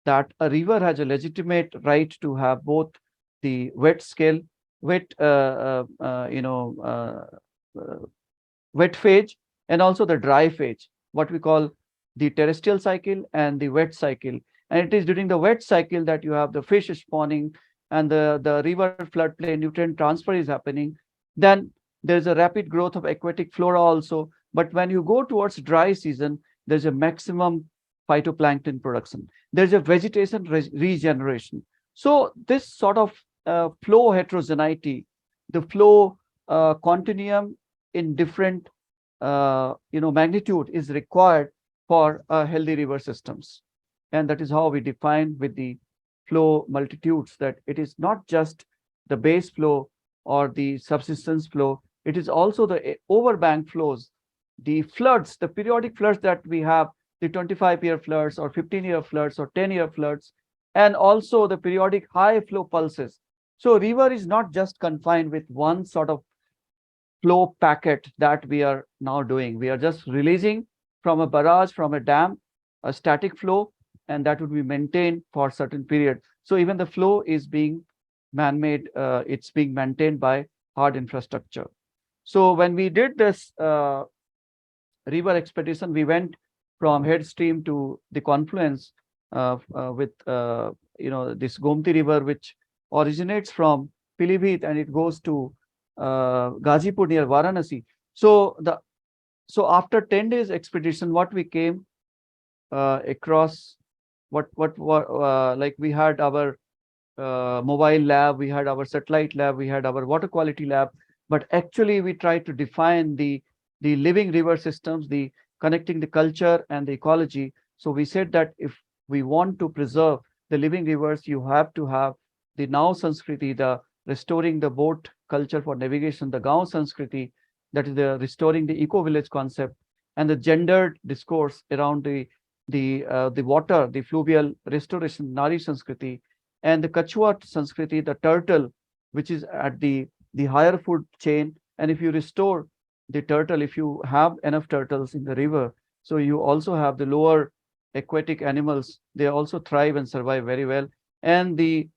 that a river has a legitimate right to have both the wet scale, wet, wet phase, and also the dry phase, what we call the terrestrial cycle and the wet cycle. And it is during the wet cycle that you have the fish spawning and the river floodplain nutrient transfer is happening. Then there's a rapid growth of aquatic flora also. But when you go towards dry season, there's a maximum phytoplankton production. There's a vegetation regeneration. So this sort of flow heterogeneity, the flow continuum in different magnitude is required for healthy river systems. And that is how we define with the flow multitudes that it is not just the base flow or the subsistence flow, it is also the overbank flows, the floods, the periodic floods that we have, the 25-year floods or 15-year floods or 10-year floods, and also the periodic high flow pulses. So river is not just confined with one sort of flow packet that we are now doing. We are just releasing from a barrage, from a dam, a static flow, and that would be maintained for a certain period. So even the flow is being man-made, it's being maintained by hard infrastructure. So when we did this river expedition, we went from headstream to the confluence with this Gomti River, which originates from Pilibhit and it goes to Ghazipur near Varanasi. So after 10 days expedition, what we came across, like we had our mobile lab, we had our satellite lab, we had our water quality lab, but actually we tried to define the living river systems, the connecting the culture and the ecology. So we said that if we want to preserve the living rivers, you have to have the Nau Sanskriti, the restoring the boat culture for navigation, the Gaon Sanskriti, that is the restoring the eco-village concept, and the gendered discourse around the water, the fluvial restoration, Nari Sanskriti, and the Kachua Sanskriti, the turtle, which is at the higher food chain. And if you restore the turtle, if you have enough turtles in the river, so you also have the lower aquatic animals, they also thrive and survive very well. And the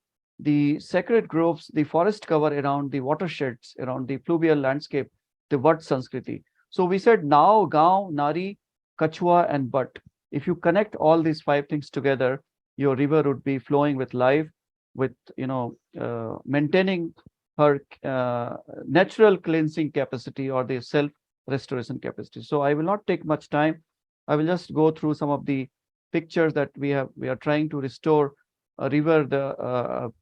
sacred groves, the forest cover around the watersheds, around the fluvial landscape, the Vat Sanskriti. So we said now Gaon, Nari, Kachua, and Bhat. If you connect all these 5 things together, your river would be flowing with life, with maintaining her natural cleansing capacity or the self-restoration capacity. So I will not take much time. I will just go through some of the pictures that we are trying to restore a river,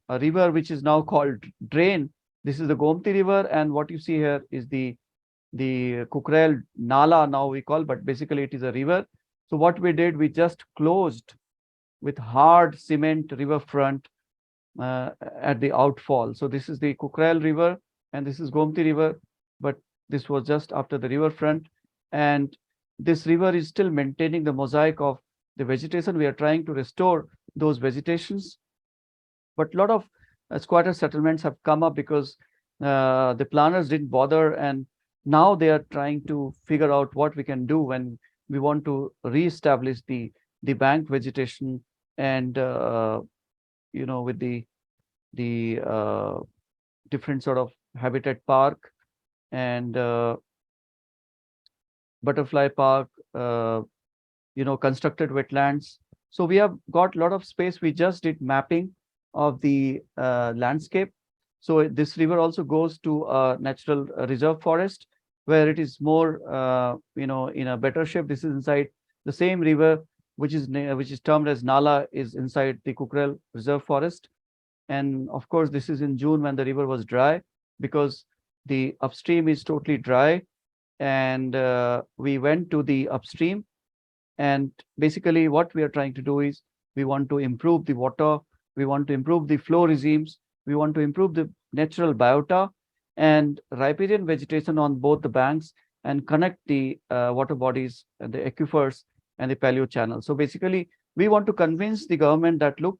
a river which is now called drain. This is the Gomti River, and what you see here is the Kukrel Nala now we call, but basically it is a river. So what we did, we just closed with hard cement riverfront at the outfall. So this is the Kukrel River and this is Gomti River, but this was just after the riverfront. And this river is still maintaining the mosaic of the vegetation. We are trying to restore those vegetations, but a lot of squatter settlements have come up because the planners didn't bother, and now they are trying to figure out what we can do when we want to re-establish the bank vegetation and with the different sort of habitat park and butterfly park, constructed wetlands. So we have got a lot of space. We just did mapping of the landscape. So this river also goes to a natural reserve forest where it is more, in a better shape. This is inside the same river, which is termed as Nala, is inside the Kukrel Reserve Forest. And of course, this is in June when the river was dry, because the upstream is totally dry. And we went to the upstream. And basically what we are trying to do is we want to improve the water, we want to improve the flow regimes, we want to improve the natural biota and riparian vegetation on both the banks and connect the water bodies, the aquifers and the paleo channel. So basically we want to convince the government that, look,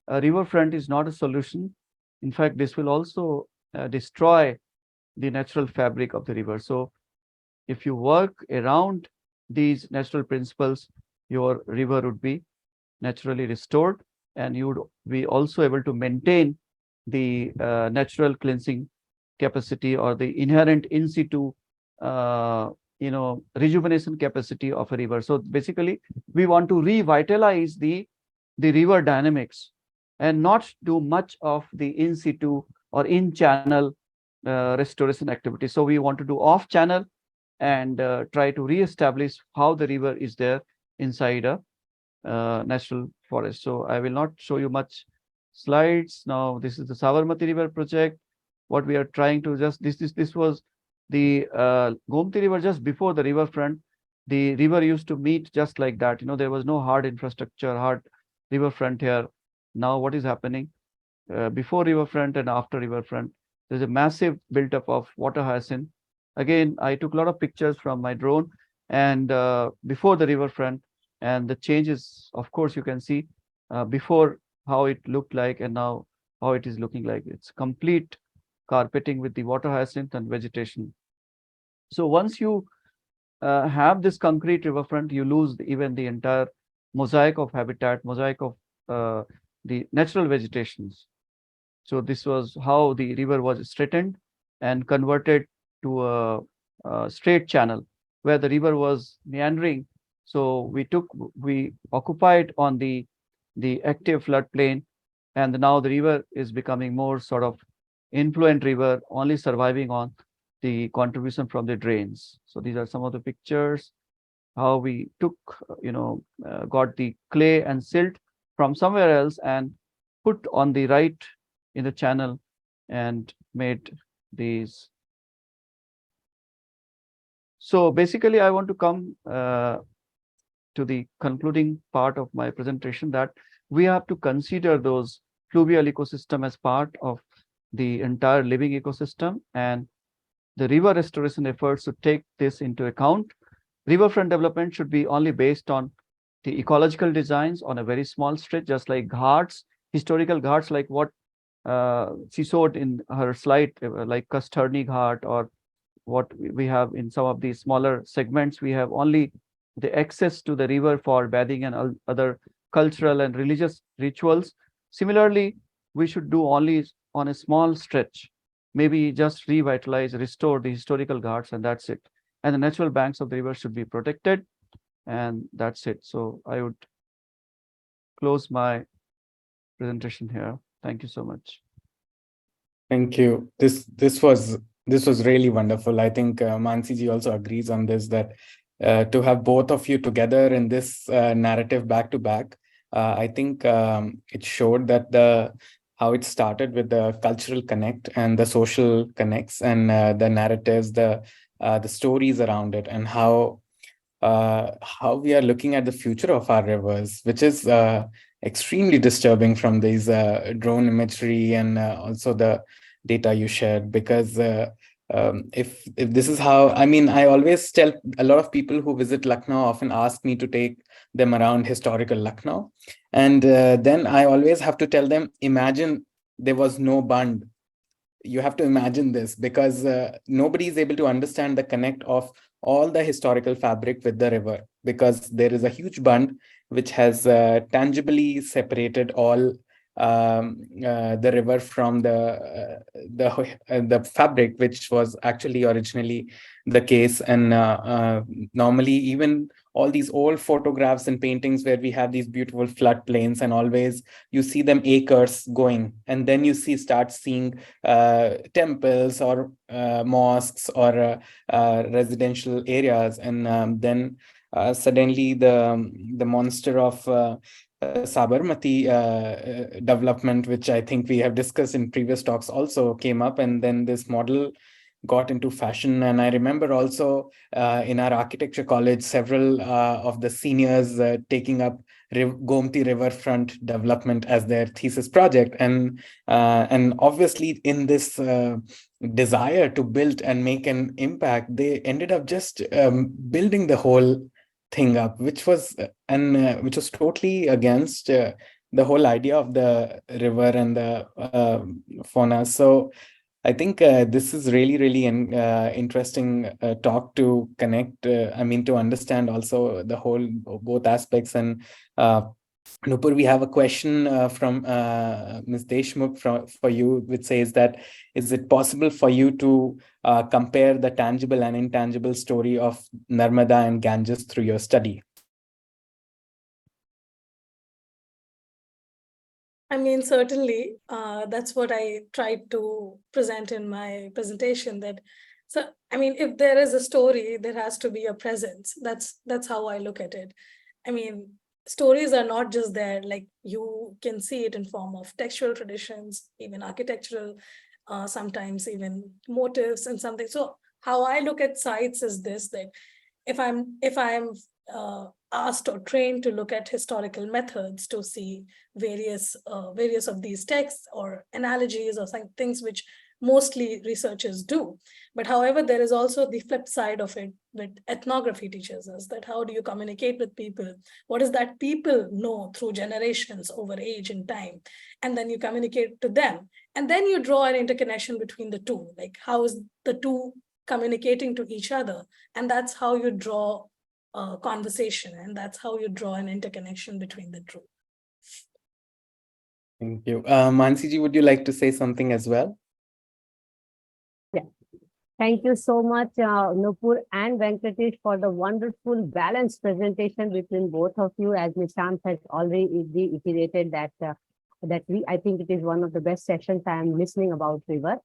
a riverfront is not a solution. In fact, this will also destroy the natural fabric of the river. So if you work around these natural principles, your river would be naturally restored, and you would be also able to maintain the natural cleansing capacity or the inherent in situ rejuvenation capacity of a river. So basically, we want to revitalize the river dynamics and not do much of the in situ or in channel restoration activity. So we want to do off channel and try to re-establish how the river is there inside a national forest. So I will not show you much slides now. This is the Sabarmati River project. What we are trying to just this was the Gomti River just before the riverfront. The river used to meet just like that. There was no hard infrastructure, hard riverfront here. Now what is happening before riverfront and after riverfront? There's a massive buildup of water hyacinth. Again, I took a lot of pictures from my drone and before the riverfront, and the changes, of course, you can see before how it looked like and now how it is looking like. It's complete carpeting with the water hyacinth and vegetation. So once you have this concrete riverfront, you lose even the entire mosaic of habitat, mosaic of the natural vegetations. So this was how the river was straightened and converted to a straight channel where the river was meandering. So we occupied on the active floodplain, and now the river is becoming more sort of influent river, only surviving on the contribution from the drains. So these are some of the pictures, how we took, got the clay and silt from somewhere else and put on the right in the channel and made these. So basically, I want to come to the concluding part of my presentation, that we have to consider those fluvial ecosystem as part of the entire living ecosystem, and the river restoration efforts should take this into account. Riverfront development should be only based on the ecological designs on a very small stretch, just like ghats, historical ghats, like what she showed in her slide, like Kastarni Ghat, or what we have in some of these smaller segments. We have only the access to the river for bathing and other cultural and religious rituals. Similarly, we should do only on a small stretch, maybe just revitalize, restore the historical ghats, and that's it. And the natural banks of the river should be protected, and that's it. So I would close my presentation here. Thank you so much. Thank you. This was really wonderful. I think Mansi ji also agrees on this, that to have both of you together in this narrative back to back, I think it showed that how it started with the cultural connect and the social connects and the narratives, the stories around it, and how we are looking at the future of our rivers, which is extremely disturbing from these drone imagery and also the data you shared. Because if this is how, I always tell a lot of people who visit Lucknow, often ask me to take them around historical Lucknow, and then I always have to tell them, imagine there was no bund. You have to imagine this, because nobody is able to understand the connect of all the historical fabric with the river, because there is a huge bund which has tangibly separated all the river from the fabric, which was actually originally the case. And normally, even all these old photographs and paintings where we have these beautiful floodplains, and always you see them acres going, and then you start seeing temples or mosques or residential areas, and then suddenly the monster of Sabarmati development, which I think we have discussed in previous talks, also came up, and then this model got into fashion. And I remember also in our architecture college, several of the seniors taking up Gomti riverfront development as their thesis project, and obviously in this desire to build and make an impact, they ended up just building the whole thing up, which was totally against the whole idea of the river and the fauna. So I think this is really, really an interesting talk to connect. To understand also the whole both aspects. And Nupur, we have a question from Ms. Deshmukh for you, which says that, is it possible for you to compare the tangible and intangible story of Narmada and Ganges through your study? Certainly, that's what I tried to present in my presentation. If there is a story, there has to be a presence. That's how I look at it. Stories are not just there, like you can see it in form of textual traditions, even architectural, sometimes even motifs and something. So how I look at sites is this, that if I'm asked or trained to look at historical methods to see various of these texts or analogies or some things which mostly researchers do. But however, there is also the flip side of it, that ethnography teaches us that how do you communicate with people? What is that people know through generations over age and time? And then you communicate to them. And then you draw an interconnection between the two, like how is the two communicating to each other? And that's how you draw a conversation, and that's how you draw an interconnection between the two. Thank you. Mansiji, would you like to say something as well? Yeah. Thank you so much, Nupur and Venkatesh, for the wonderful balanced presentation between both of you. As Nishant has already reiterated that I think it is one of the best sessions I am listening about river.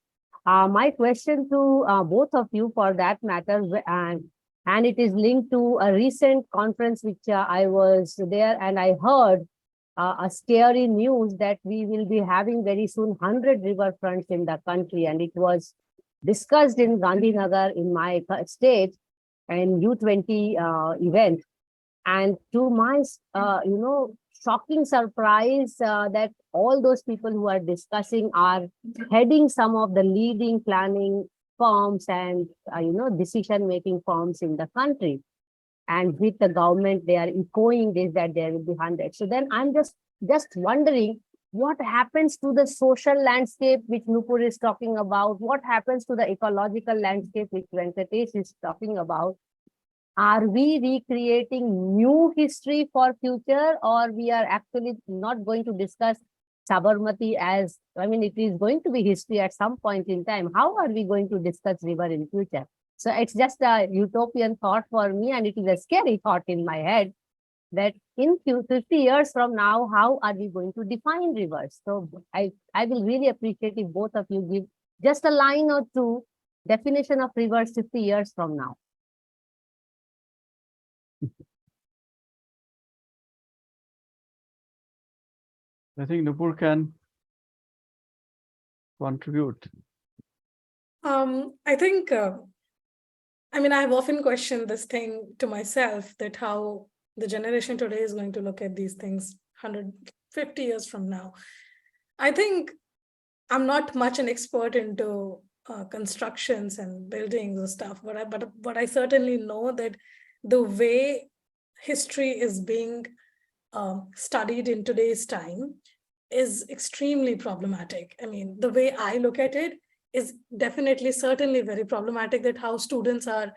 My question to both of you, for that matter, and it is linked to a recent conference which I was there, and I heard a scary news that we will be having very soon 100 riverfronts in the country, and it was discussed in Gandhinagar in my state and U20 event. And to my, shocking surprise, that all those people who are discussing are heading some of the leading planning firms and, decision-making firms in the country. And with the government, they are echoing this, that there will be 100. So then I'm just wondering, what happens to the social landscape which Nupur is talking about? What happens to the ecological landscape which Venkatesh is talking about? Are we recreating new history for future, or we are actually not going to discuss Sabarmati as, it is going to be history at some point in time. How are we going to discuss river in future? So it's just a utopian thought for me, and it is a scary thought in my head that in 50 years from now, how are we going to define rivers? So I will really appreciate if both of you give just a line or two definition of rivers 50 years from now. I think Nupur can contribute. I think, I've often questioned this thing to myself, that how the generation today is going to look at these things 150 years from now. I think I'm not much an expert into constructions and buildings and stuff, but I certainly know that the way history is being studied in today's time is extremely problematic. The way I look at it is definitely, certainly very problematic, that how students are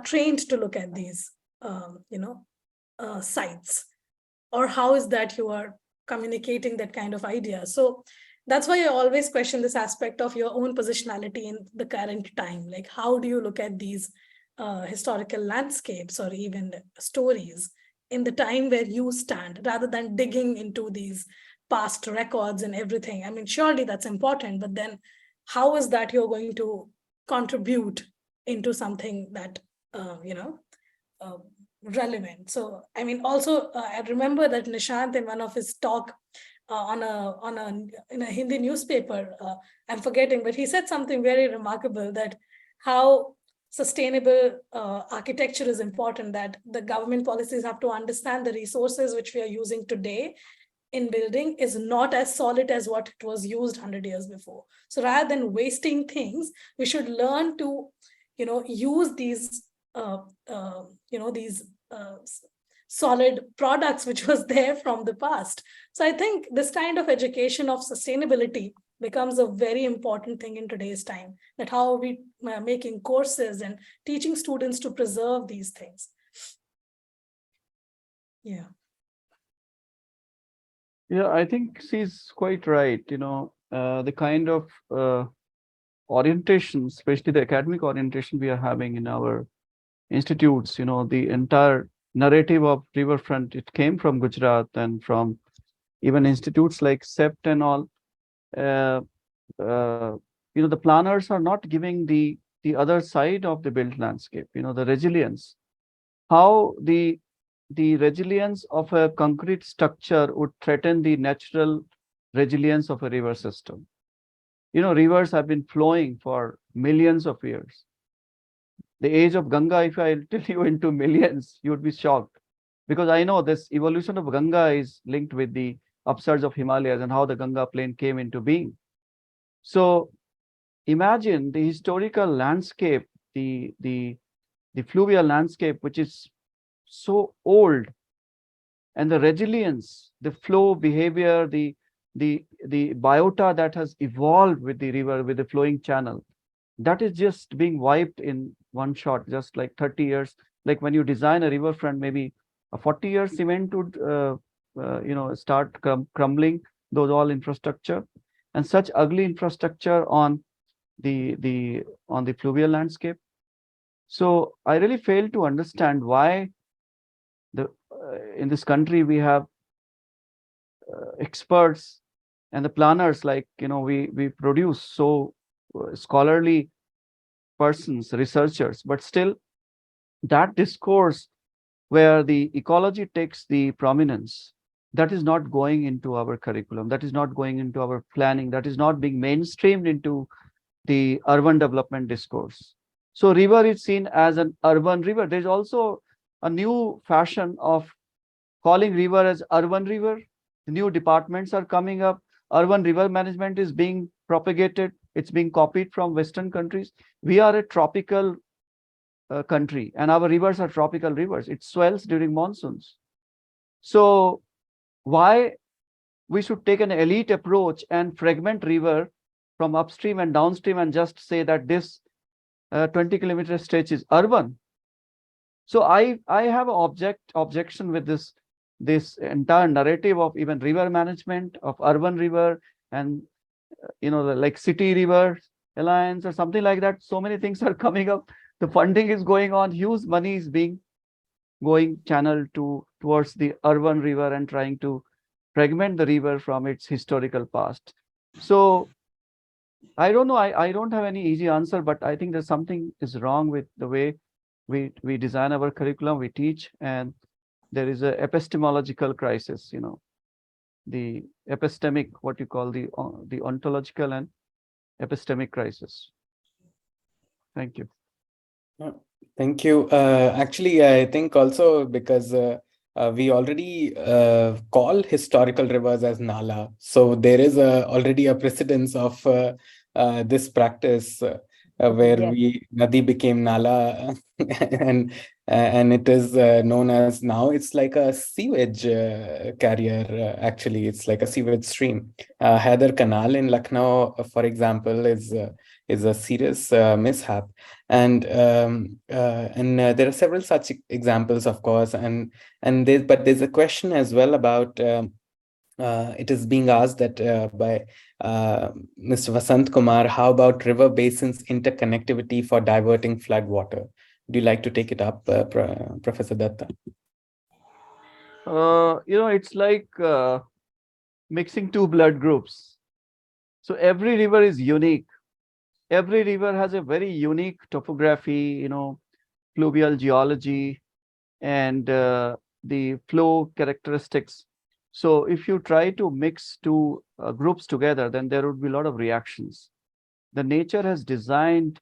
trained to look at these, sites, or how is that you are communicating that kind of idea. So that's why I always question this aspect of your own positionality in the current time. Like, how do you look at these historical landscapes or even stories in the time where you stand, rather than digging into these past records and everything? Surely that's important, but then how is that you're going to contribute into something that, relevant? So, also, I remember that Nishant, in one of his talk in a Hindi newspaper, I'm forgetting, but he said something very remarkable, that how sustainable architecture is important, that the government policies have to understand the resources which we are using today in building is not as solid as what it was used 100 years before. So rather than wasting things, we should learn to, use these, solid products which was there from the past. So I think this kind of education of sustainability becomes a very important thing in today's time, that how are we making courses and teaching students to preserve these things. Yeah. Yeah, I think she's quite right. The kind of orientation, especially the academic orientation we are having in our institutes, the entire narrative of riverfront, it came from Gujarat and from even institutes like CEPT and all. Uh, the planners are not giving the other side of the built landscape, the resilience, how the resilience of a concrete structure would threaten the natural resilience of a river system. Rivers have been flowing for millions of years. The age of Ganga, if I tell you into millions, you would be shocked, because I know this evolution of Ganga is linked with the upsurge of Himalayas and how the Ganga plain came into being. So imagine the historical landscape, the fluvial landscape, which is so old, and the resilience, the flow behavior, the biota that has evolved with the river, with the flowing channel, that is just being wiped in one shot, just like 30 years. Like when you design a riverfront, maybe a 40-year cement would start crumbling those all infrastructure, and such ugly infrastructure on the fluvial landscape. So I really fail to understand why in this country we have experts and the planners, like we produce so scholarly persons, researchers, but still that discourse where the ecology takes the prominence, that is not going into our curriculum, that is not going into our planning, that is not being mainstreamed into the urban development discourse. So river is seen as an urban river. There's also a new fashion of calling river as urban river. The new departments are coming up. Urban river management is being propagated. It's being copied from Western countries. We are a tropical country, and our rivers are tropical rivers. It swells during monsoons. So why we should take an elite approach and fragment river from upstream and downstream and just say that this 20-kilometer stretch is urban? So I have an objection with this entire narrative of even river management, of urban river, and like city river alliance or something like that. So many things are coming up. The funding is going on, huge money is going channeled towards the urban river and trying to fragment the river from its historical past. So I don't know. I don't have any easy answer, but I think there's something is wrong with the way we design our curriculum, we teach, and there is a epistemological crisis. The epistemic, what you call the ontological and epistemic crisis. Thank you. Thank you. Actually, I think also because we already call historical rivers as Nala. So there is already a precedence of this practice where Nadi became Nala and it is known as, now it's like a sewage carrier. Actually, it's like a sewage stream. Hyder Canal in Lucknow, for example, is a serious mishap. And there are several such examples, of course, but there's a question as well about it is being asked that by Mr. Vasant Kumar, how about river basins interconnectivity for diverting flood water? Do you like to take it up, Professor Dutta? It's like mixing two blood groups. So every river is unique. Every river has a very unique topography, fluvial geology, and the flow characteristics. So if you try to mix two groups together, then there would be a lot of reactions. The nature has designed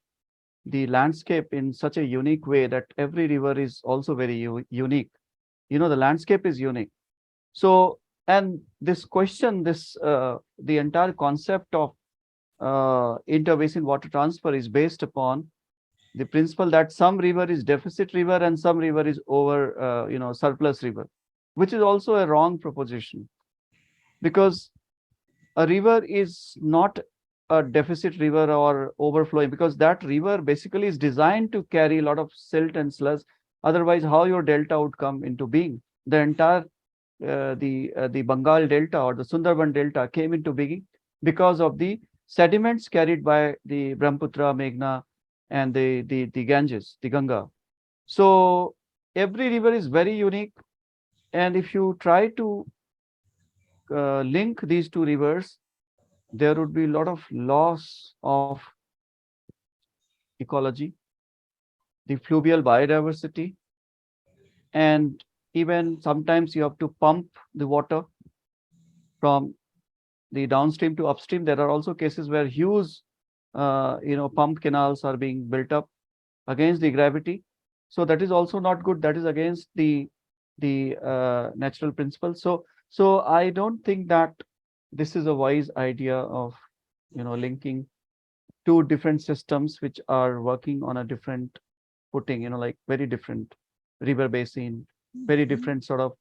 the landscape in such a unique way that every river is also very unique. The landscape is unique. So, and this question, the entire concept of interbasin water transfer is based upon the principle that some river is deficit river and some river is over, surplus river, which is also a wrong proposition, because a river is not a deficit river or overflowing, because that river basically is designed to carry a lot of silt and sludge. Otherwise, how your delta would come into being? The entire the Bengal Delta or the Sundarban Delta came into being because of the sediments carried by the Brahmaputra, Meghna, and the Ganges, the Ganga. So every river is very unique, and if you try to link these two rivers, there would be a lot of loss of ecology, the fluvial biodiversity, and even sometimes you have to pump the water from the downstream to upstream. There are also cases where huge, pump canals are being built up against the gravity. So that is also not good. That is against the natural principles. So I don't think that this is a wise idea of, linking two different systems which are working on a different footing, like very different river basin, very different sort of,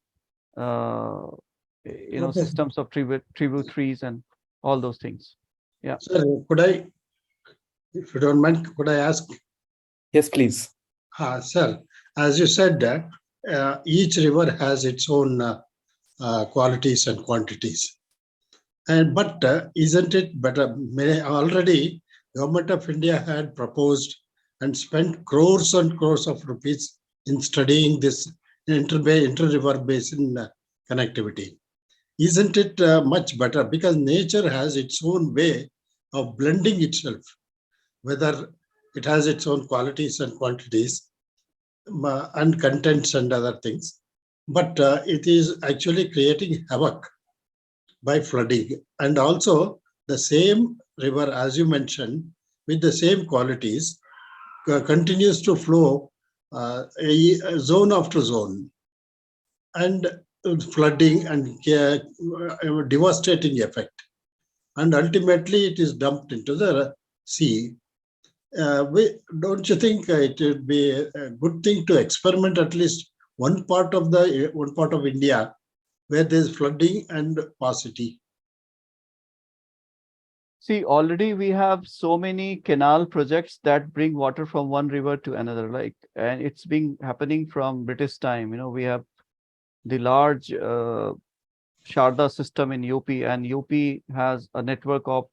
systems of tributaries and all those things. Yeah. Sir, could I, if you don't mind, could I ask? Yes, please. Sir, as you said, each river has its own qualities and quantities. But isn't it better? Already, Government of India had proposed and spent crores and crores of rupees in studying this inter-river basin connectivity. Isn't it much better? Because nature has its own way of blending itself, whether it has its own qualities and quantities and contents and other things. But it is actually creating havoc by flooding. And also the same river, as you mentioned, with the same qualities, continues to flow zone after zone, and flooding and devastating effect. And ultimately it is dumped into the sea. Don't you think it would be a good thing to experiment at least one part of India where there's flooding and paucity? See, already we have so many canal projects that bring water from one river to another, and it's been happening from British time. We have the large Sharda system in UP, and UP has a network of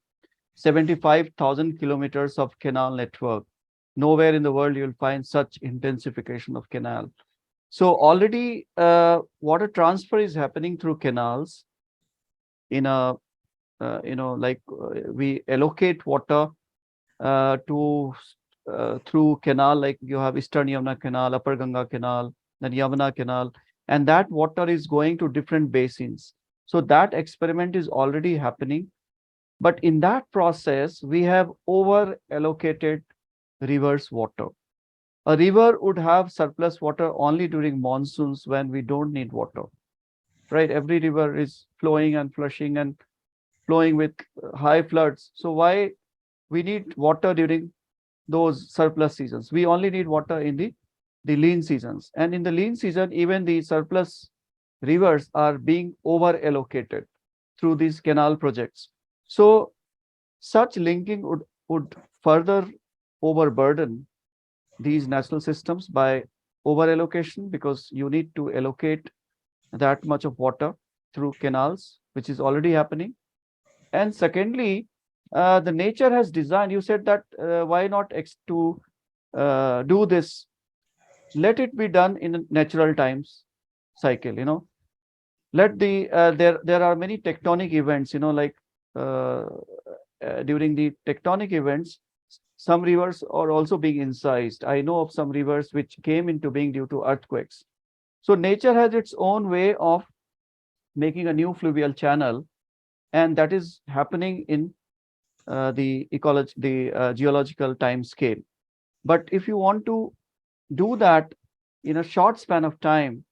75,000 kilometers of canal network. Nowhere in the world you'll find such intensification of canal. So already water transfer is happening through canals in a, we allocate water through canal, like you have Eastern Yamuna Canal, Upper Ganga Canal, then Yamuna Canal, and that water is going to different basins. So that experiment is already happening. But in that process, we have over allocated rivers water. A river would have surplus water only during monsoons when we don't need water, right? Every river is flowing and flushing and flowing with high floods. So why we need water during those surplus seasons? We only need water in the lean seasons. And in the lean season, even the surplus rivers are being over allocated through these canal projects. So such linking would further overburden these national systems by over allocation, because you need to allocate that much of water through canals, which is already happening. And secondly, the nature has designed, you said that why not do this? Let it be done in a natural times cycle, let the there are many tectonic events, during the tectonic events, some rivers are also being incised. I know of some rivers which came into being due to earthquakes. So nature has its own way of making a new fluvial channel, and that is happening in the geological time scale. But if you want to do that in a short span of time,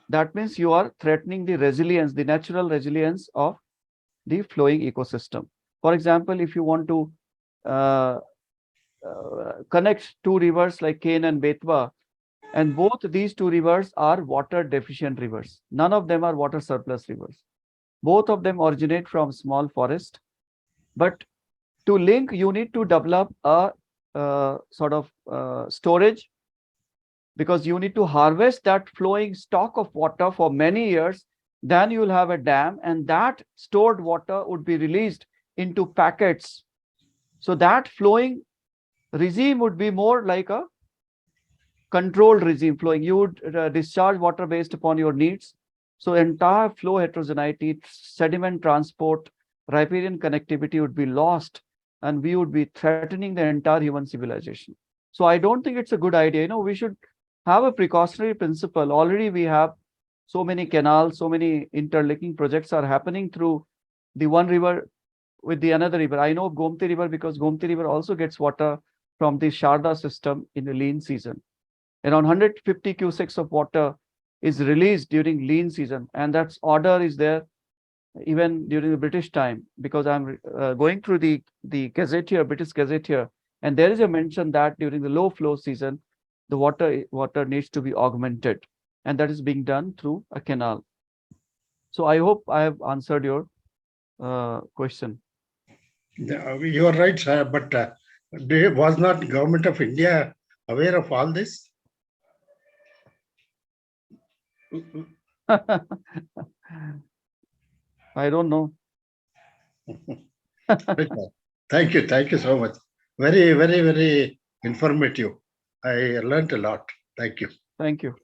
that means you are threatening the resilience, the natural resilience of the flowing ecosystem. For example, if you want to connects two rivers like Ken and Betwa. And both these two rivers are water deficient rivers. None of them are water surplus rivers. Both of them originate from small forest. But to link, you need to develop a sort of storage, because you need to harvest that flowing stock of water for many years. Then you will have a dam, and that stored water would be released into packets. So that flowing regime would be more like a controlled regime flowing. You would discharge water based upon your needs. So entire flow heterogeneity, sediment transport, riparian connectivity would be lost, and we would be threatening the entire human civilization. So I don't think it's a good idea. We should have a precautionary principle. Already we have so many canals, so many interlinking projects are happening through the one river with the another river. I know Gomti River because Gomti River also gets water from the Sharda system in the lean season. Around 150 cusecs of water is released during lean season, and that's order is there even during the British time, because I'm going through the Gazette here, British Gazette here, and there is a mention that during the low flow season, the water needs to be augmented, and that is being done through a canal. So I hope I have answered your question. You are right, sir, but was not Government of India aware of all this? I don't know. Thank you so much. Very, very, very informative. I learned a lot. Thank you. Thank you.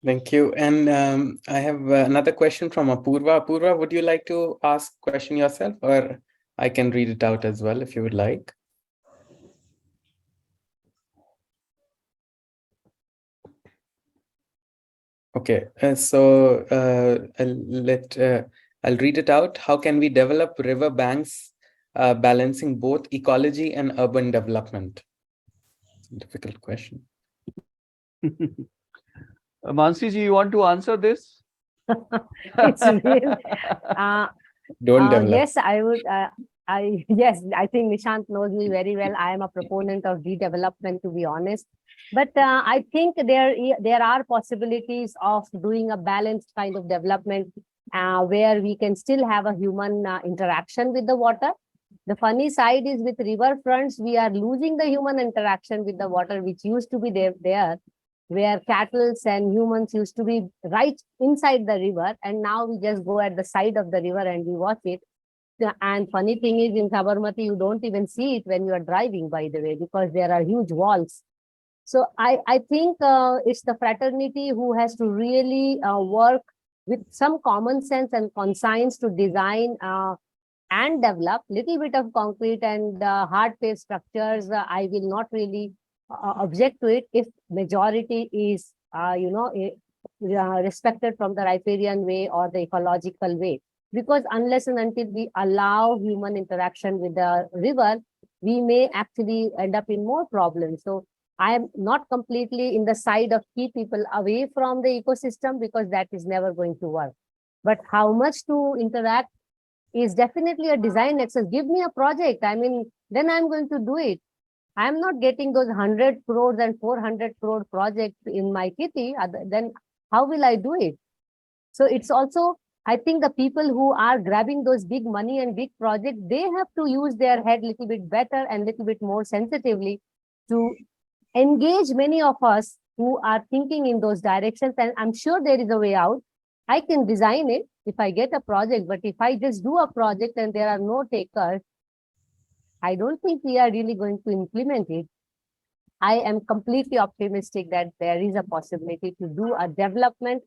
Thank you. And I have another question from Apurva. Apurva, would you like to ask a question yourself, or I can read it out as well if you would like? Okay, so I'll read it out. How can we develop river banks balancing both ecology and urban development? It's a difficult question. Mansi ji, you want to answer this? It's real. Don't develop. Yes, I would. Yes, I think Nishant knows me very well. I am a proponent of redevelopment, to be honest. But I think there are possibilities of doing a balanced kind of development where we can still have a human interaction with the water. The funny side is with river fronts, we are losing the human interaction with the water, which used to be there where cattle and humans used to be right inside the river, and now we just go at the side of the river and we watch it. And funny thing is, in Sabarmati, you don't even see it when you are driving, by the way, because there are huge walls. So I think it's the fraternity who has to really work with some common sense and conscience to design and develop little bit of concrete and hard paved structures. I will not really object to it if majority is, respected from the riparian way or the ecological way. Because unless and until we allow human interaction with the river, we may actually end up in more problems. So I am not completely in the side of keep people away from the ecosystem, because that is never going to work. But how much to interact is definitely a design exercise. Give me a project. I mean, then I'm going to do it. I'm not getting those 100 crores and 400 crore projects in my kitty. Then how will I do it? So it's also, I think the people who are grabbing those big money and big projects, they have to use their head a little bit better and a little bit more sensitively to engage many of us who are thinking in those directions. And I'm sure there is a way out. I can design it if I get a project, but if I just do a project and there are no takers, I don't think we are really going to implement it. I am completely optimistic that there is a possibility to do a development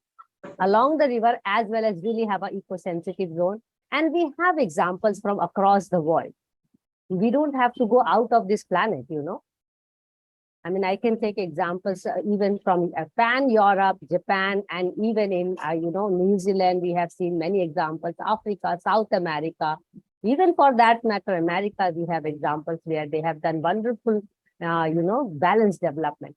along the river as well as really have an eco-sensitive zone. And we have examples from across the world. We don't have to go out of this planet, I mean, I can take examples even from pan-Europe, Japan, and even in, New Zealand, we have seen many examples, Africa, South America, even for that matter, America, we have examples where they have done wonderful, balanced development.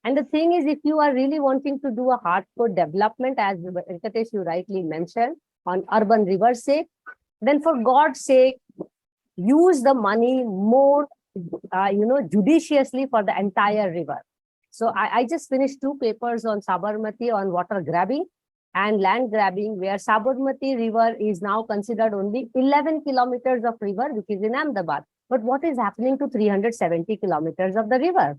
And the thing is, if you are really wanting to do a hardcore development, as Venkatesh, you rightly mentioned, on urban Riverscapes, then for God's sake, use the money more judiciously for the entire river. So I just finished 2 papers on Sabarmati on water grabbing and land grabbing, where Sabarmati river is now considered only 11 kilometers of river, which is in Ahmedabad. But what is happening to 370 kilometers of the river?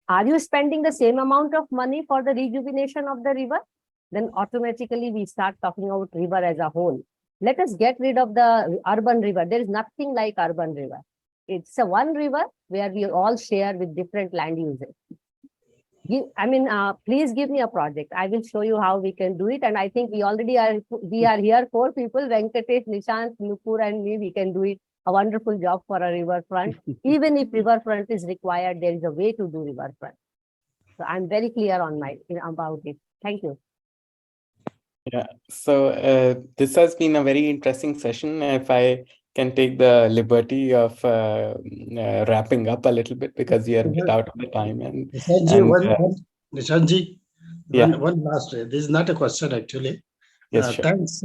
Are you spending the same amount of money for the rejuvenation of the river? Then automatically we start talking about river as a whole. Let us get rid of the urban river. There is nothing like urban river. It's a one river where we all share with different land uses. Please give me a project. I will show you how we can do it. And I think we are here, 4 people, Venkatesh, Nishant, Nupur, and me. We can do it. A wonderful job for a riverfront. Even if riverfront is required, there is a way to do riverfront. So I'm very clear on about it. Thank you. Yeah, so this has been a very interesting session. If I can take the liberty of wrapping up a little bit, because we are a bit out of the time. And Nishantji, yeah. one last. This is not a question actually. Yes, sure. Thanks,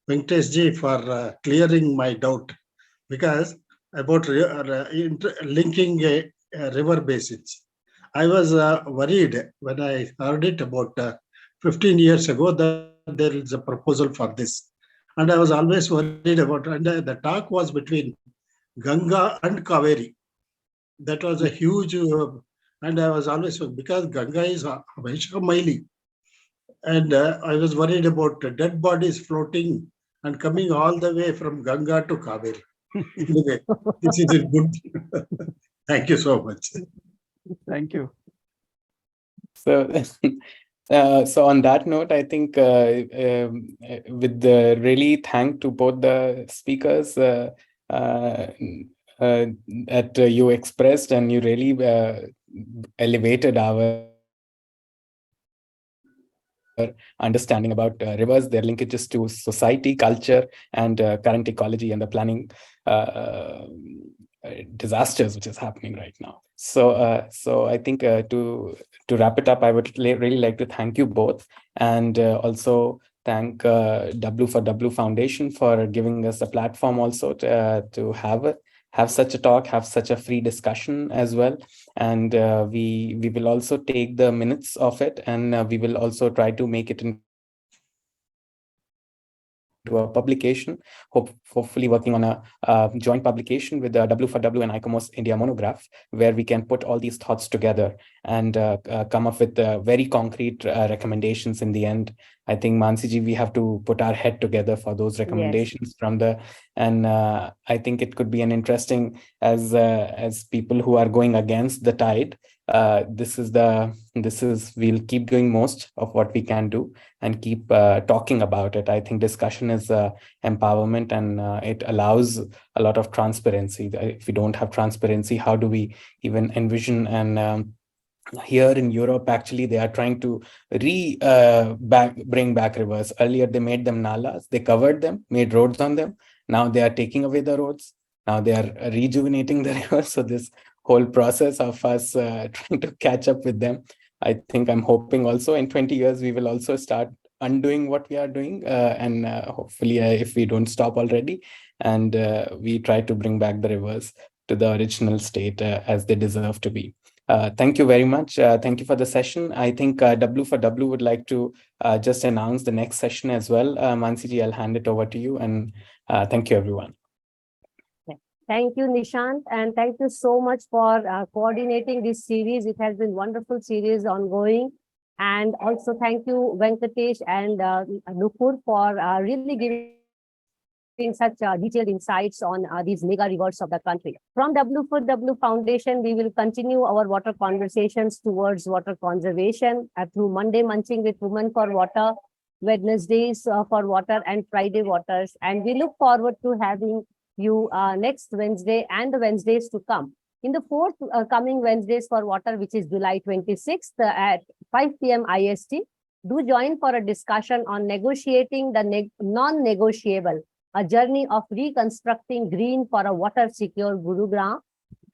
Venkateshji, for clearing my doubt, because about linking river basins. I was worried when I heard it about 15 years ago that there is a proposal for this. And I was always worried about, and the talk was between Ganga and Kaveri. That was a huge, and I was always, because Ganga is Vaishya Maili. And I was worried about dead bodies floating and coming all the way from Ganga to Kaveri. Anyway, this is a good. Thank you so much. Thank you. So, so on that note, I think with the really thank to both the speakers that you expressed, and you really elevated our understanding about rivers, their linkages to society, culture, and current ecology, and the planning disasters which is happening right now. So, so I think to wrap it up, I would really like to thank you both, and also thank WforW Foundation for giving us a platform also to have such a talk, have such a free discussion as well. And we will also take the minutes of it, and we will also try to make it into a publication, hopefully working on a joint publication with the WforW and ICOMOS India monograph, where we can put all these thoughts together and come up with very concrete recommendations in the end. I think, Mansiji, we have to put our head together for those recommendations from the, and I think it could be an interesting, as people who are going against the tide, we'll keep doing most of what we can do and keep talking about it. I think discussion is empowerment, and it allows a lot of transparency. If we don't have transparency, how do we even envision? And here in Europe, actually, they are trying to bring back rivers. Earlier, they made them nalas, they covered them, made roads on them. Now they are taking away the roads. Now they are rejuvenating the rivers. So this whole process of us trying to catch up with them, I think I'm hoping also in 20 years, we will also start undoing what we are doing. And hopefully, if we don't stop already, and we try to bring back the rivers to the original state as they deserve to be. Thank you very much. Thank you for the session. I think WforW would like to just announce the next session as well. Mansiji, I'll hand it over to you, and thank you, everyone. Thank you, Nishant, and thank you so much for coordinating this series. It has been a wonderful series ongoing. And also thank you, Venkatesh and Nupur, for really giving such detailed insights on these mega rivers of the country. From WforW Foundation, we will continue our water conversations towards water conservation through Monday Munching with Women for Water, Wednesdays for Water, and Friday Waters. And we look forward to having you next Wednesday and the Wednesdays to come. In the 4th coming Wednesdays for Water, which is July 26th at 5 p.m. IST, do join for a discussion on negotiating the non-negotiable, a journey of reconstructing green for a water-secure Gurugram.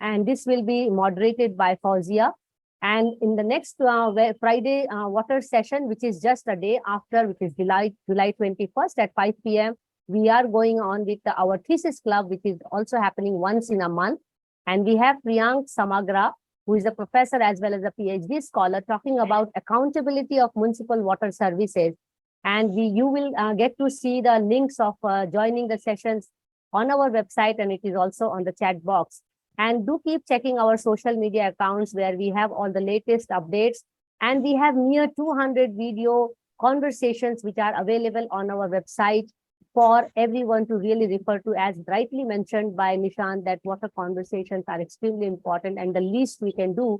And this will be moderated by Fauzia. And in the next Friday water session, which is just a day after, which is July 21st at 5 p.m., we are going on with our thesis club, which is also happening once in a month. And we have Priyank Samagra, who is a professor as well as a PhD scholar, talking about accountability of municipal water services. And you will get to see the links of joining the sessions on our website, and it is also on the chat box. And do keep checking our social media accounts where we have all the latest updates. And we have near 200 video conversations which are available on our website for everyone to really refer to, as rightly mentioned by Nishant, that water conversations are extremely important and the least we can do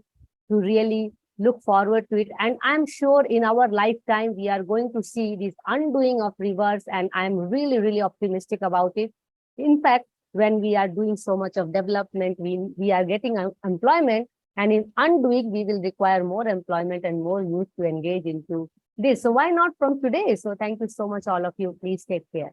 to really look forward to it. And I'm sure in our lifetime, we are going to see this undoing of rivers, and I'm really, really optimistic about it. In fact, when we are doing so much of development, we are getting employment, and in undoing, we will require more employment and more youth to engage into this. So why not from today? So thank you so much, all of you. Please take care.